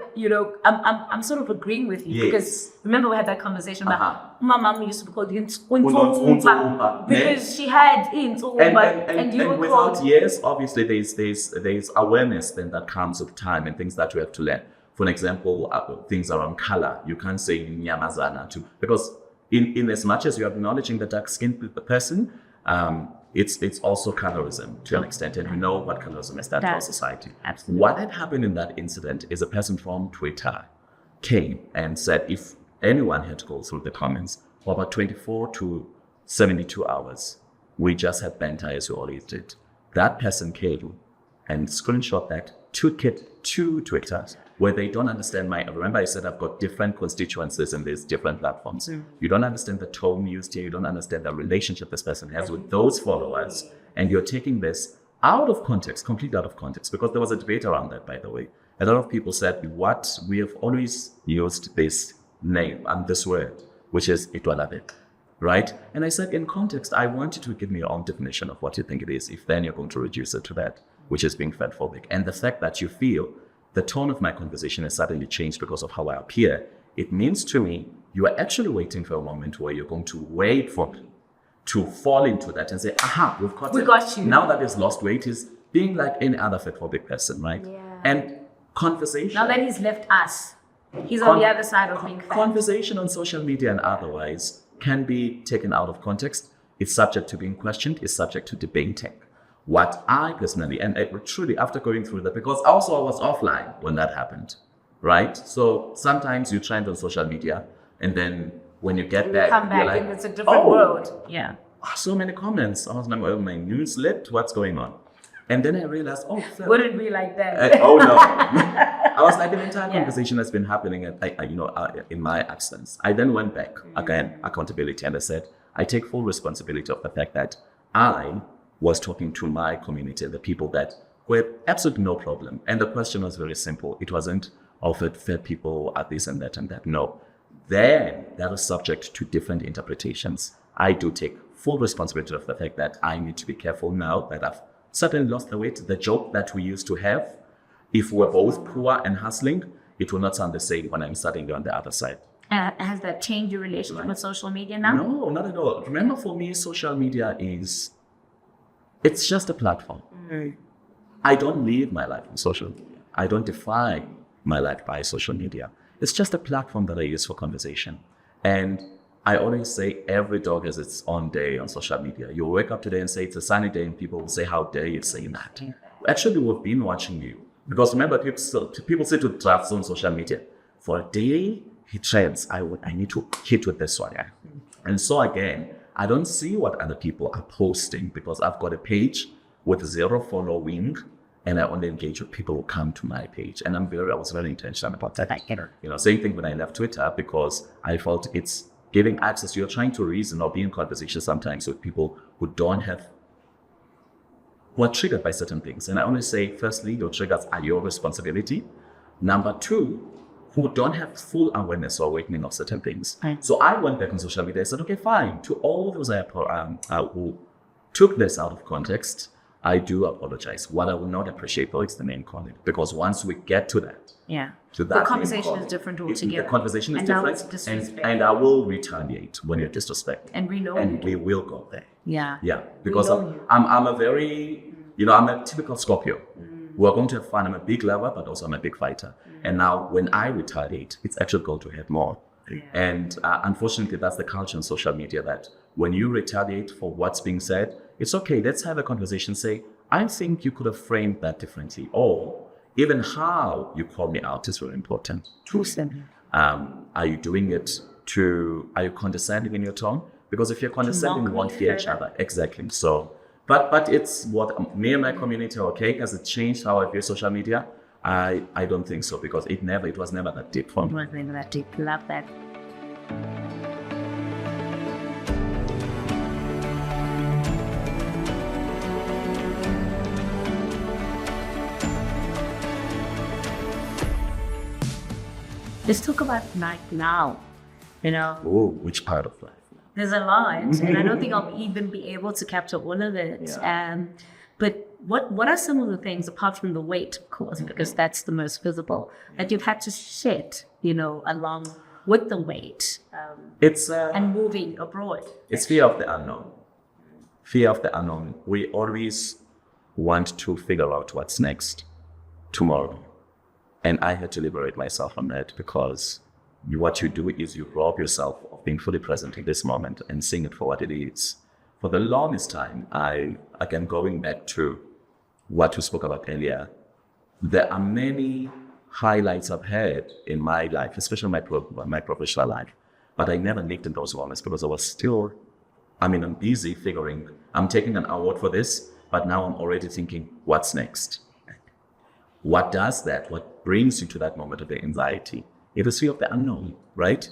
I'm sort of agreeing with you, because remember we had that conversation about my mom used to be called Nzawumbi because she had Nzawumbi, and you were without called. years, obviously there's awareness then that comes with time and things that we have to learn. For example, things around color, you can't say Nyamazana too, because in as much as you're acknowledging the dark-skinned person. It's also colorism to an extent, and we know what colorism has done to our society. Absolutely. What had happened in that incident is a person from Twitter came and said if anyone had to go through the comments for about 24 to 72 hours, we just had banter as we always did. That person came and screenshot that, took it to Twitter, where they don't understand remember I said I've got different constituencies and there's different platforms. You don't understand the tone used here, you don't understand the relationship this person has with those followers, and you're taking this out of context, completely out of context, because there was a debate around that, by the way. A lot of people said, what we have always used this name and this word, which is Itwalabe, right? And I said, in context, I want you to give me your own definition of what you think it is, if then you're going to reduce it to that, which is being fatphobic. And the fact that you feel the tone of my conversation has suddenly changed because of how I appear, it means to me you are actually waiting for a moment where you're going to wait for me to fall into that and say, aha, we got you. Now that he's lost weight, he's being like any other fatphobic person, right? Yeah. And conversation. Now that he's left us, he's on the other side of being fat. Conversation on social media and otherwise can be taken out of context. It's subject to being questioned. It's subject to debating. What I personally, and truly after going through that, because also I was offline when that happened, right? So sometimes you trend on social media, and then when you get back, come back you're like, and it's a different world. Yeah. So many comments. I was like, oh, my news lit, what's going on? And then I realized, would it be like that? oh no. I was like, an entire conversation that's been happening in my absence. I then went back, again, accountability, and I said, I take full responsibility of the fact that I was talking to my community, the people that were absolutely no problem. And the question was very simple. It wasn't offered fair people at this and that and that. No. Then that is subject to different interpretations. I do take full responsibility of the fact that I need to be careful now that I've certainly lost the weight. The joke that we used to have, if we're both poor and hustling, it will not sound the same when I'm suddenly on the other side. Has that changed your relationship with social media now? No, not at all. Remember, for me, social media it's just a platform. I don't live my life on social media. I don't define my life by social media. It's just a platform that I use for conversation. And I always say every dog has its own day on social media. You wake up today and say it's a sunny day, and people will say, how dare you say that? Actually, we've been watching you. Because remember, people say to drafts on social media, for a day, he trends. I need to hit with this one. Yeah. And so again, I don't see what other people are posting because I've got a page with 0 following, and I only engage with people who come to my page. And I was very intentional about that. Same thing when I left Twitter, because I felt it's giving access. You're trying to reason or be in conversation sometimes with people who are triggered by certain things. And I only say, firstly, your triggers are your responsibility. Number 2, who don't have full awareness or awakening of certain things. So I went back on social media. I said, okay, fine. To all those who took this out of context, I do apologize. What I will not appreciate, though, is the name calling. Because once we get to that, the conversation is different altogether. The conversation is different, and I will retaliate when you're disrespectful. And we know and we will go there. Yeah. Because I'm a very, I'm a typical Scorpio. We're going to have fun. I'm a big lover, but also I'm a big fighter. And now when I retaliate, it's actually going to hurt more. And unfortunately, that's the culture on social media, that when you retaliate for what's being said, it's okay, let's have a conversation, say, I think you could have framed that differently. Or even how you call me out is very important. Are you doing it are you condescending in your tone? Because if you're condescending, we won't hear each other. Exactly. So, but it's what me and my community are okay. Has it changed how I view social media? I don't think so, because it was never that deep for me. It was never that deep. Love that. Let's talk about life now. Oh, which part of life? There's a lot, and I don't think I'll even be able to capture all of it. But what are some of the things, apart from the weight, of course, because that's the most visible, that you've had to shed, along with the weight, and moving abroad? It's fear of the unknown. Fear of the unknown. We always want to figure out what's next tomorrow. And I had to liberate myself from that, because what you do is you rob yourself of being fully present in this moment and seeing it for what it is. For the longest time, again, going back to what you spoke about earlier, there are many highlights I've had in my life, especially my professional life, but I never lived in those moments, because I was still, I'm busy figuring, I'm taking an award for this, but now I'm already thinking, what's next? What does that? What brings you to that moment of the anxiety? It is fear of the unknown, right?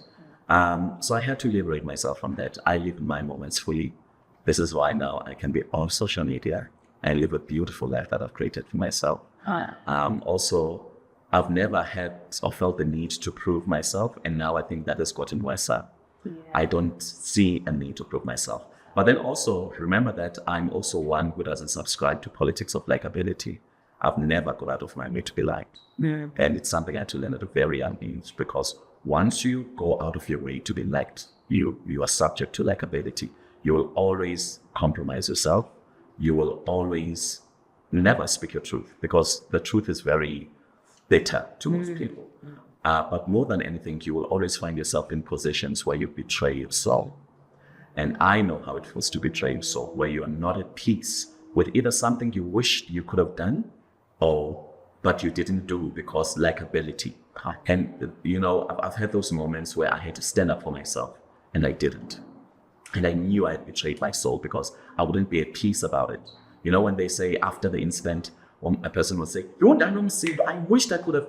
So I had to liberate myself from that. I live in my moments fully. This is why now I can be off social media and live a beautiful life that I've created for myself. Also, I've never had or felt the need to prove myself, and now I think that has gotten worse. I don't see a need to prove myself. But then also remember that I'm also one who doesn't subscribe to politics of likability. I've never got out of my way to be liked. And it's something I had to learn at a very young age, because once you go out of your way to be liked, you are subject to likability. You will always compromise yourself. You will always never speak your truth, because the truth is very bitter to most people. But more than anything, you will always find yourself in positions where you betray your soul. And I know how it feels to betray your soul, where you are not at peace with either something you wished you could have done, but you didn't do because likability. And I've had those moments where I had to stand up for myself, and I didn't. And I knew I had betrayed my soul, because I wouldn't be at peace about it. When they say after the incident, a person will say, I wished I could have.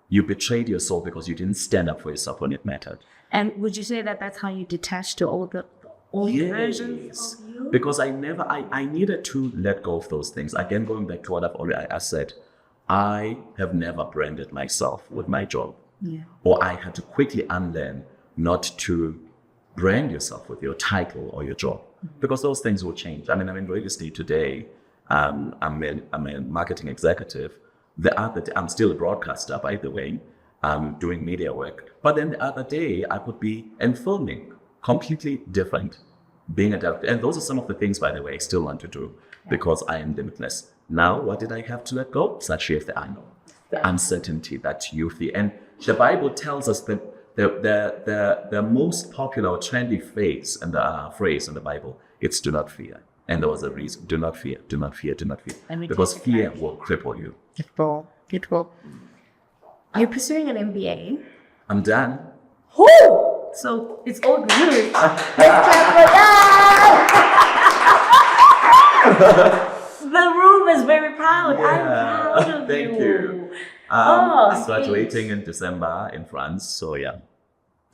You betrayed your soul because you didn't stand up for yourself when it mattered. And would you say that that's how you detached to all the versions of you? Because I needed to let go of those things. Again, going back to what I said, I have never branded myself with my job. Or I had to quickly unlearn not to brand yourself with your title or your job, because those things will change. I'm in real estate today. I'm a marketing executive. I'm still a broadcaster, by the way. I'm doing media work. But then the other day, I could be in filming, completely different, being a director. And those are some of the things, by the way, I still want to do, because I am limitless. Now, what did I have to let go? Such fear of the unknown, the uncertainty, that you fear. And the Bible tells us that the most popular or trendy phrase in the Bible, it's do not fear. And there was a reason. Do not fear, do not fear, do not fear. Because fear will cripple you. It will. You're pursuing an MBA. I'm done. Whoo! So it's all good. Let's clap for that! The room is very proud. Yeah. I'm proud of Thank you. you. Graduating in December in France. So yeah,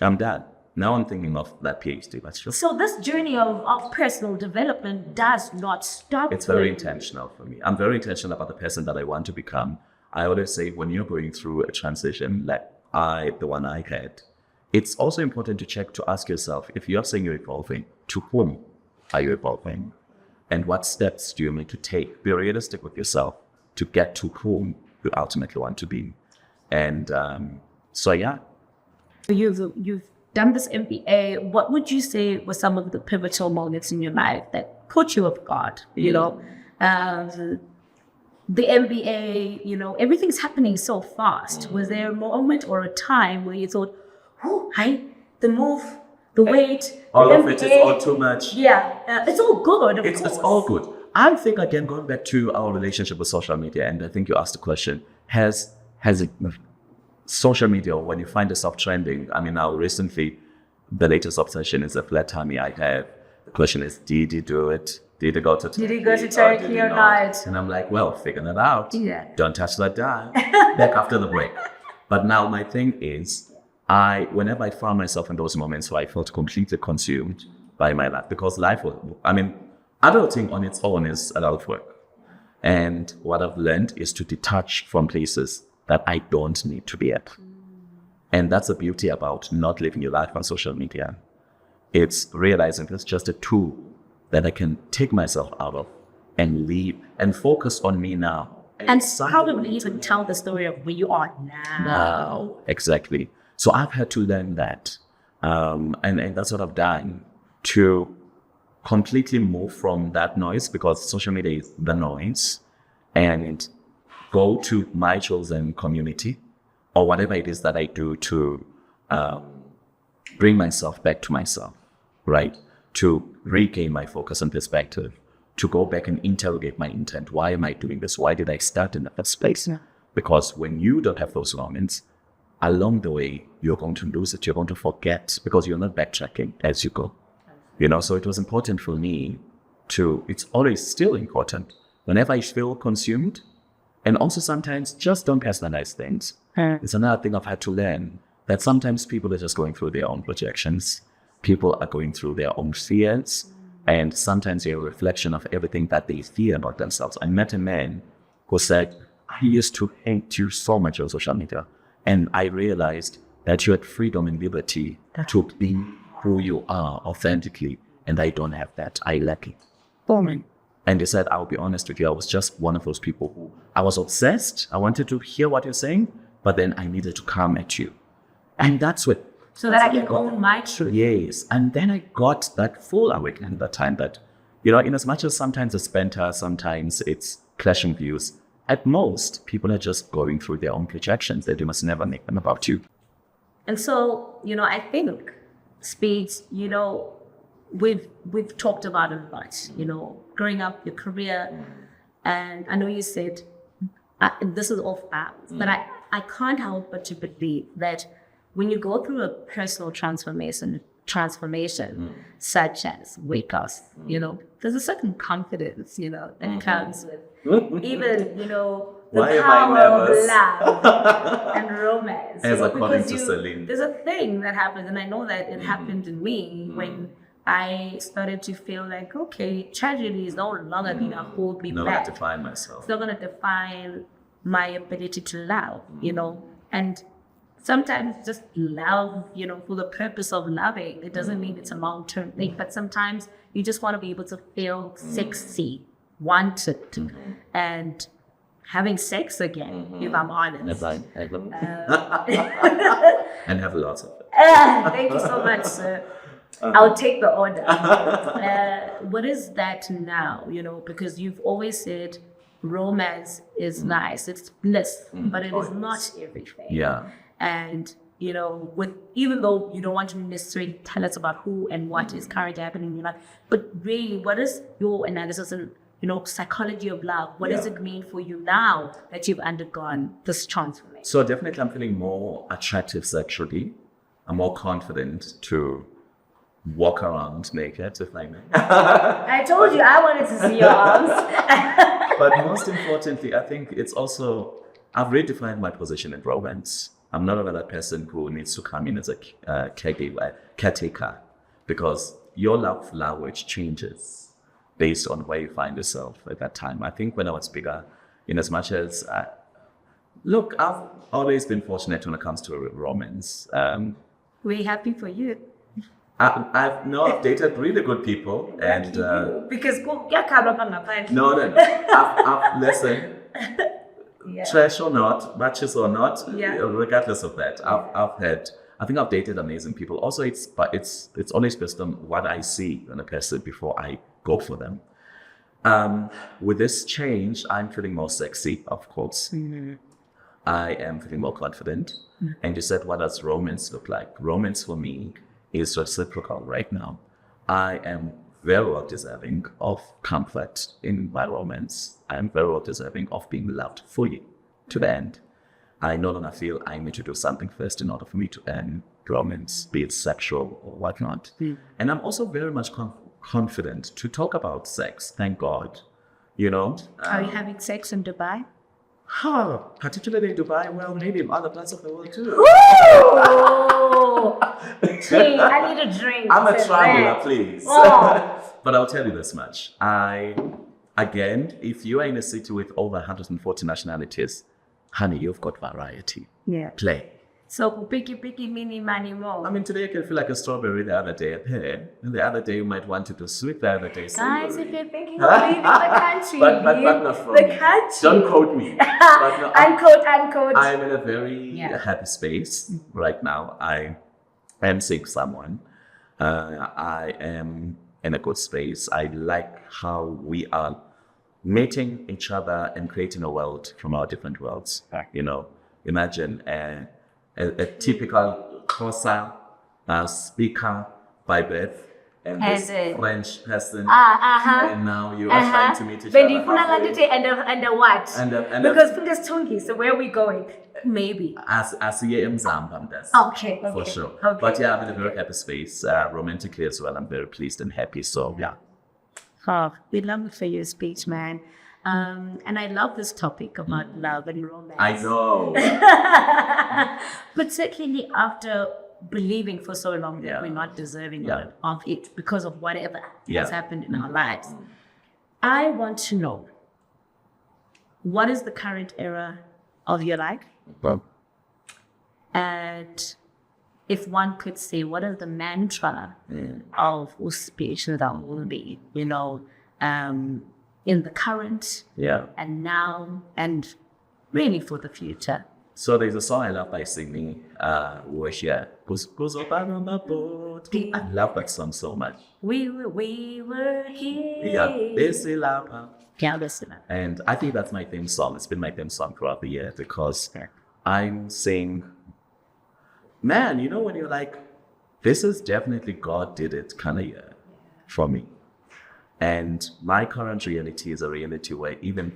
I'm done. Now I'm thinking of that PhD. But sure. So this journey of personal development does not stop. It's very intentional for me. I'm very intentional about the person that I want to become. I always say, when you're going through a transition like the one I had, it's also important to ask yourself, if you're saying you're evolving, to whom are you evolving? And what steps do you need to take? Be realistic with yourself to get to whom you ultimately want to be. And so, yeah. You've done this MBA. What would you say were some of the pivotal moments in your life that caught you off guard? The MBA, everything's happening so fast. Was there a moment or a time where you thought, the move, the weight, All the of it is MBA. all too much. Yeah, it's all good. Of It's course. all good. I think again, going back to our relationship with social media, and I think you asked the question: Has it social media, when you find yourself trending? I mean, now recently, the latest obsession is a flat tummy I have. The question is, did you do it? Did you go to Turkey? Did you go to or Turkey did you or not? And I'm like, well, figuring it out. Yeah. Don't touch that dime. Back after the break. But now my thing is, whenever I found myself in those moments where I felt completely consumed by my life, because life was, adulting on its own is a lot of work. And what I've learned is to detach from places that I don't need to be at. And that's the beauty about not living your life on social media. It's realizing it's just a tool that I can take myself out of and leave and focus on me now. And probably even tell the story of where you are now. Exactly. So I've had to learn that. And that's what I've done, to completely move from that noise, because social media is the noise, and go to my chosen community or whatever it is that I do to bring myself back to myself, right? To regain my focus and perspective, to go back and interrogate my intent. Why am I doing this? Why did I start in the first place? Yeah. Because when you don't have those moments, along the way, you're going to lose it. You're going to forget, because you're not backtracking as you go. So it was important for me it's always still important, whenever I feel consumed, and also sometimes just don't personalize things. It's another thing I've had to learn, that sometimes people are just going through their own projections. People are going through their own fears, and sometimes they're a reflection of everything that they fear about themselves. I met a man who said, I used to hate you so much on social media, and I realized that you had freedom and liberty to be who you are authentically, and I don't have that. I lack it. And he said, I'll be honest with you, I was just one of those people who I was obsessed. I wanted to hear what you're saying, but then I needed to come at you. And that's what... So that I can own my truth. Yes. And then I got that full awakening at that time that, in as much as sometimes it's banter, sometimes it's clashing views, at most, people are just going through their own projections that you must never make them about you. And so, I think, Spitch, we've talked about it a lot, growing up, your career. And I know you said, this is off bounds, but I can't help but to believe that when you go through a personal transformation such as weight loss, there's a certain confidence, that comes with even, the power of love and romance. As according to because Celine. there's a thing that happens, and I know that it happened in me when I started to feel like, okay, tragedy is no longer going to hold me back. To define myself. It's not going to define my ability to love, and sometimes just love, for the purpose of loving. It doesn't mean it's a long-term thing, but sometimes you just want to be able to feel sexy, wanted, and having sex again, if I'm honest. And have lots of it. Thank you so much, sir. I'll take the order. What is that now? Because you've always said romance is nice, it's bliss, but it is not everything. Yeah. And even though you don't want to necessarily tell us about who and what is currently happening in your life, but really, what is your analysis and psychology of love? What does it mean for you now that you've undergone this transformation? So definitely, I'm feeling more attractive sexually. I'm more confident to walk around naked, if I may. I told you I wanted to see your arms. But most importantly, I think it's also, I've redefined my position in romance. I'm not that person who needs to come in as a caretaker, because your love language changes based on where you find yourself at that time. I think when I was bigger, in as much as, I've always been fortunate when it comes to romance. We're happy for you. I've dated really good people, and because I've listened. Yeah. Trash or not, matches or not, Yeah. regardless of that, I've dated amazing people. Also, it's always based on what I see in a person before I go for them. With this change, I'm feeling more sexy, of course. Mm-hmm. I am feeling more confident. Mm-hmm. And you said, what does romance look like? Romance for me is reciprocal right now. I am very well deserving of comfort in my romance. I am very well deserving of being loved fully to the end. I no longer feel I need to do something first in order for me to earn romance, be it sexual or whatnot. And I'm also very much confident to talk about sex, thank God. You know? Are you having sex in Dubai? Particularly in Dubai, well, maybe in other parts of the world too. Oh, gee, I need a drink. I'm a traveler, please. Oh. But I'll tell you this much. Again, if you are in a city with over 140 nationalities, honey, you've got variety. Yeah. Play. So, picky, mini, money, more. I mean, today you can feel like a strawberry, the other day a pear, and the other day you might want to do sweet, the other day savory. Guys, if you're thinking of leaving the country, but not from the me. country. Don't quote me. But no, Unquote. I'm in a very happy space right now. I am seeing someone. I am in a good space. I like how we are meeting each other and creating a world from our different worlds. You know, imagine a typical Xhosa speaker by birth and this French person, and now you are trying to meet each other. And a what? Because Fundes Tungi, so where are we going? Maybe. As Mzawumbi, Okay. for sure. Okay. But yeah, I'm in a very happy space, romantically as well. I'm very pleased and happy. So yeah. Oh, we love it for your speech, man. And I love this topic about love and romance. I know. Particularly after believing for so long that we're not deserving of it because of whatever has happened in our lives. I want to know, what is the current era of your life? Well, And if one could say, what is the mantra of Spitch Nzawumbi, you know, in the current and now and really for the future? So there's a song I love by Sydney. We're here. I love that song so much. We were here. Yeah, Besi Lapa. Yeah, listen. And I think that's my theme song. It's been my theme song throughout the year because I'm saying, man, you know, when you're like, this is definitely God did it kind of year for me. And my current reality is a reality where even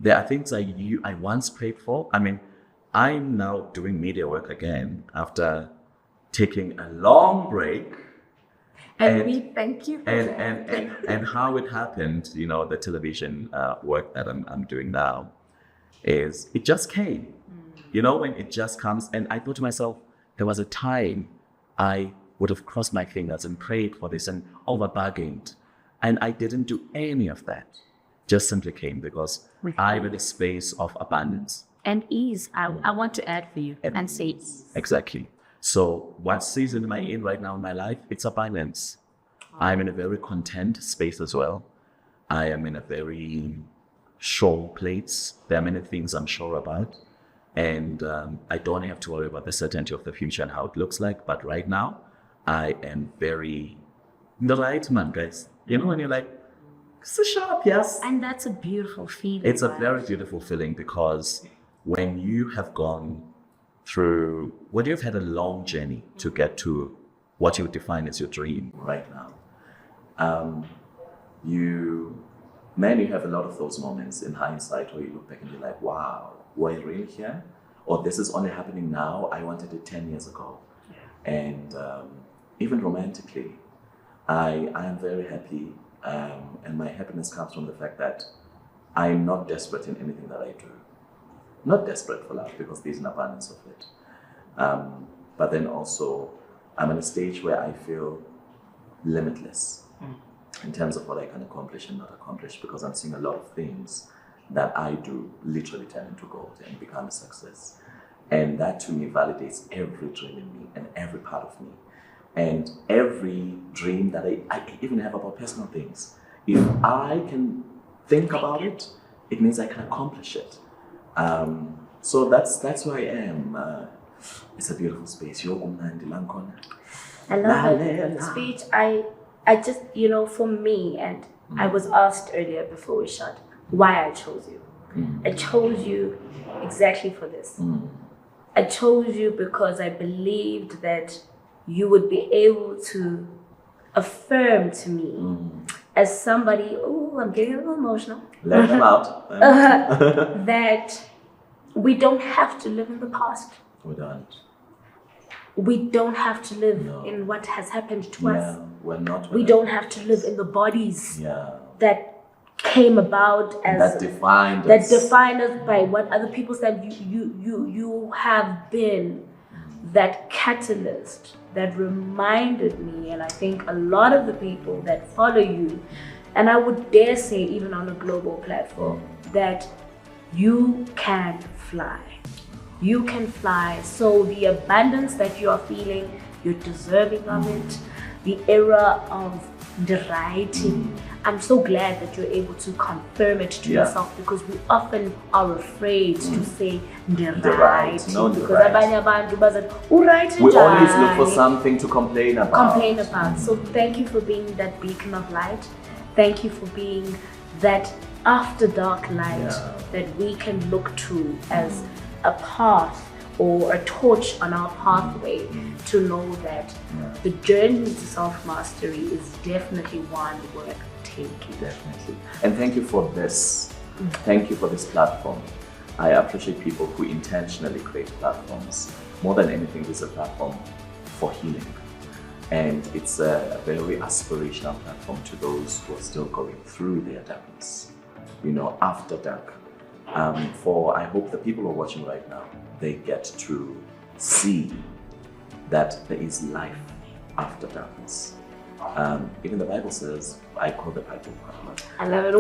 there are things I once prayed for. I mean, I'm now doing media work again after taking a long break. And we thank you for and how it happened, you know, the television work that I'm doing now is it just came. You know, when it just comes, and I thought to myself, there was a time I would have crossed my fingers and prayed for this and over-bargained. And I didn't do any of that. Just simply came because I'm in a space of abundance. And ease. I want to add for you and say exactly. So what season am I in right now in my life? It's abundance. I'm in a very content space as well. I am in a very sure place. There are many things I'm sure about. And I don't have to worry about the certainty of the future and how it looks like. But right now, I am very in the right man, guys. You know, when you're like, so sharp, yes. And that's a beautiful feeling. It's a very beautiful feeling because when you have gone through, when you've had a long journey to get to what you would define as your dream right now, you have a lot of those moments in hindsight where you look back and you're like, wow, were I really here? Or this is only happening now, I wanted it 10 years ago. Yeah. And even romantically, I am very happy. And my happiness comes from the fact that I'm not desperate in anything that I do. Not desperate for love because there's an abundance of it. But then also, I'm in a stage where I feel limitless in terms of what I can accomplish and not accomplish because I'm seeing a lot of things that I do literally turn into gold and become a success. And that to me validates every dream in me and every part of me. And every dream that I even have about personal things, if I can think about it, it means I can accomplish it. So that's where I am. It's a beautiful space. I love it. Speech. I just, you know, for me, and I was asked earlier before we shot why I chose you. I chose you exactly for this. I chose you because I believed that you would be able to affirm to me as somebody, oh, I'm getting a little emotional, Let them out. that we don't have to live in the past. We don't. We don't have to live No. in what has happened to us. We're not. We don't have to live in the bodies Yeah. that came about as That defined that us. defined us by what other people said. You have been that catalyst that reminded me, and I think a lot of the people that follow you, and I would dare say even on a global platform, that you can fly. You can fly. So the abundance that you are feeling, you're deserving of it. The era of the writing, I'm so glad that you're able to confirm it to yourself, because we often are afraid to say the writing. No, the Because right. abanye abantu bazathi, "Uright We always njani?" look for something to complain about. complain about. So thank you for being that beacon of light. Thank you for being that after dark light that we can look to as a path or a torch on our pathway to know that the journey to self-mastery is definitely one worth taking. Definitely. And thank you for this. Thank you for this platform. I appreciate people who intentionally create platforms. More than anything, this is a platform for healing. And it's a very aspirational platform to those who are still going through their darkness, after dark. I hope the people who are watching right now, they get to see that there is life after darkness. Even the Bible says, I quote the Bible quite a lot. I love it.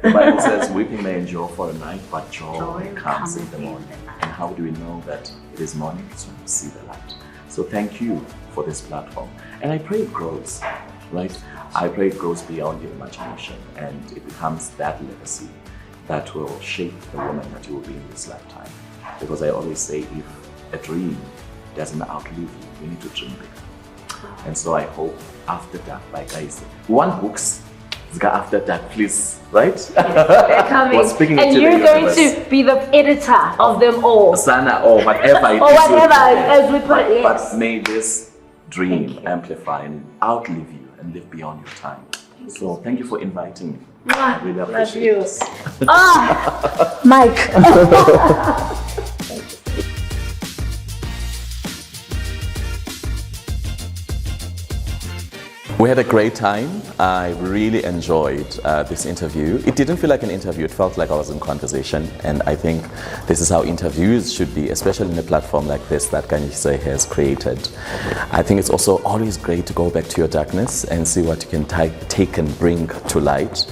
The Bible says, weeping may endure for a night, but joy comes in the morning. And how do we know that it is morning? It's when we see the light. So thank you for this platform. And I pray it grows, right? I pray it grows beyond your imagination and it becomes that legacy that will shape the woman that you will be in this lifetime. Because I always say, if a dream doesn't outlive you, you need to dream bigger. And so I hope After Dark by Kayise. We want books. After Dark, please, right? They're coming. And you're going to be the editor of them all. Sana, or whatever it is. Or whatever, as we put it, yes. But may this dream amplify and outlive you and live beyond your time. So thank you for inviting me. I really appreciate it. Mike. We had a great time. I really enjoyed this interview. It didn't feel like an interview, it felt like I was in conversation. And I think this is how interviews should be, especially in a platform like this that Kayise has created. I think it's also always great to go back to your darkness and see what you can take and bring to light.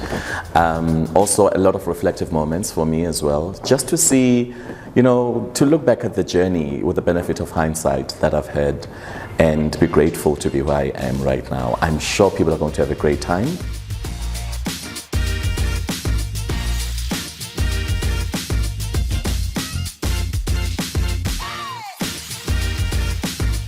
Also a lot of reflective moments for me as well, just to see, to look back at the journey with the benefit of hindsight that I've had and be grateful to be where I am right now. I'm sure people are going to have a great time.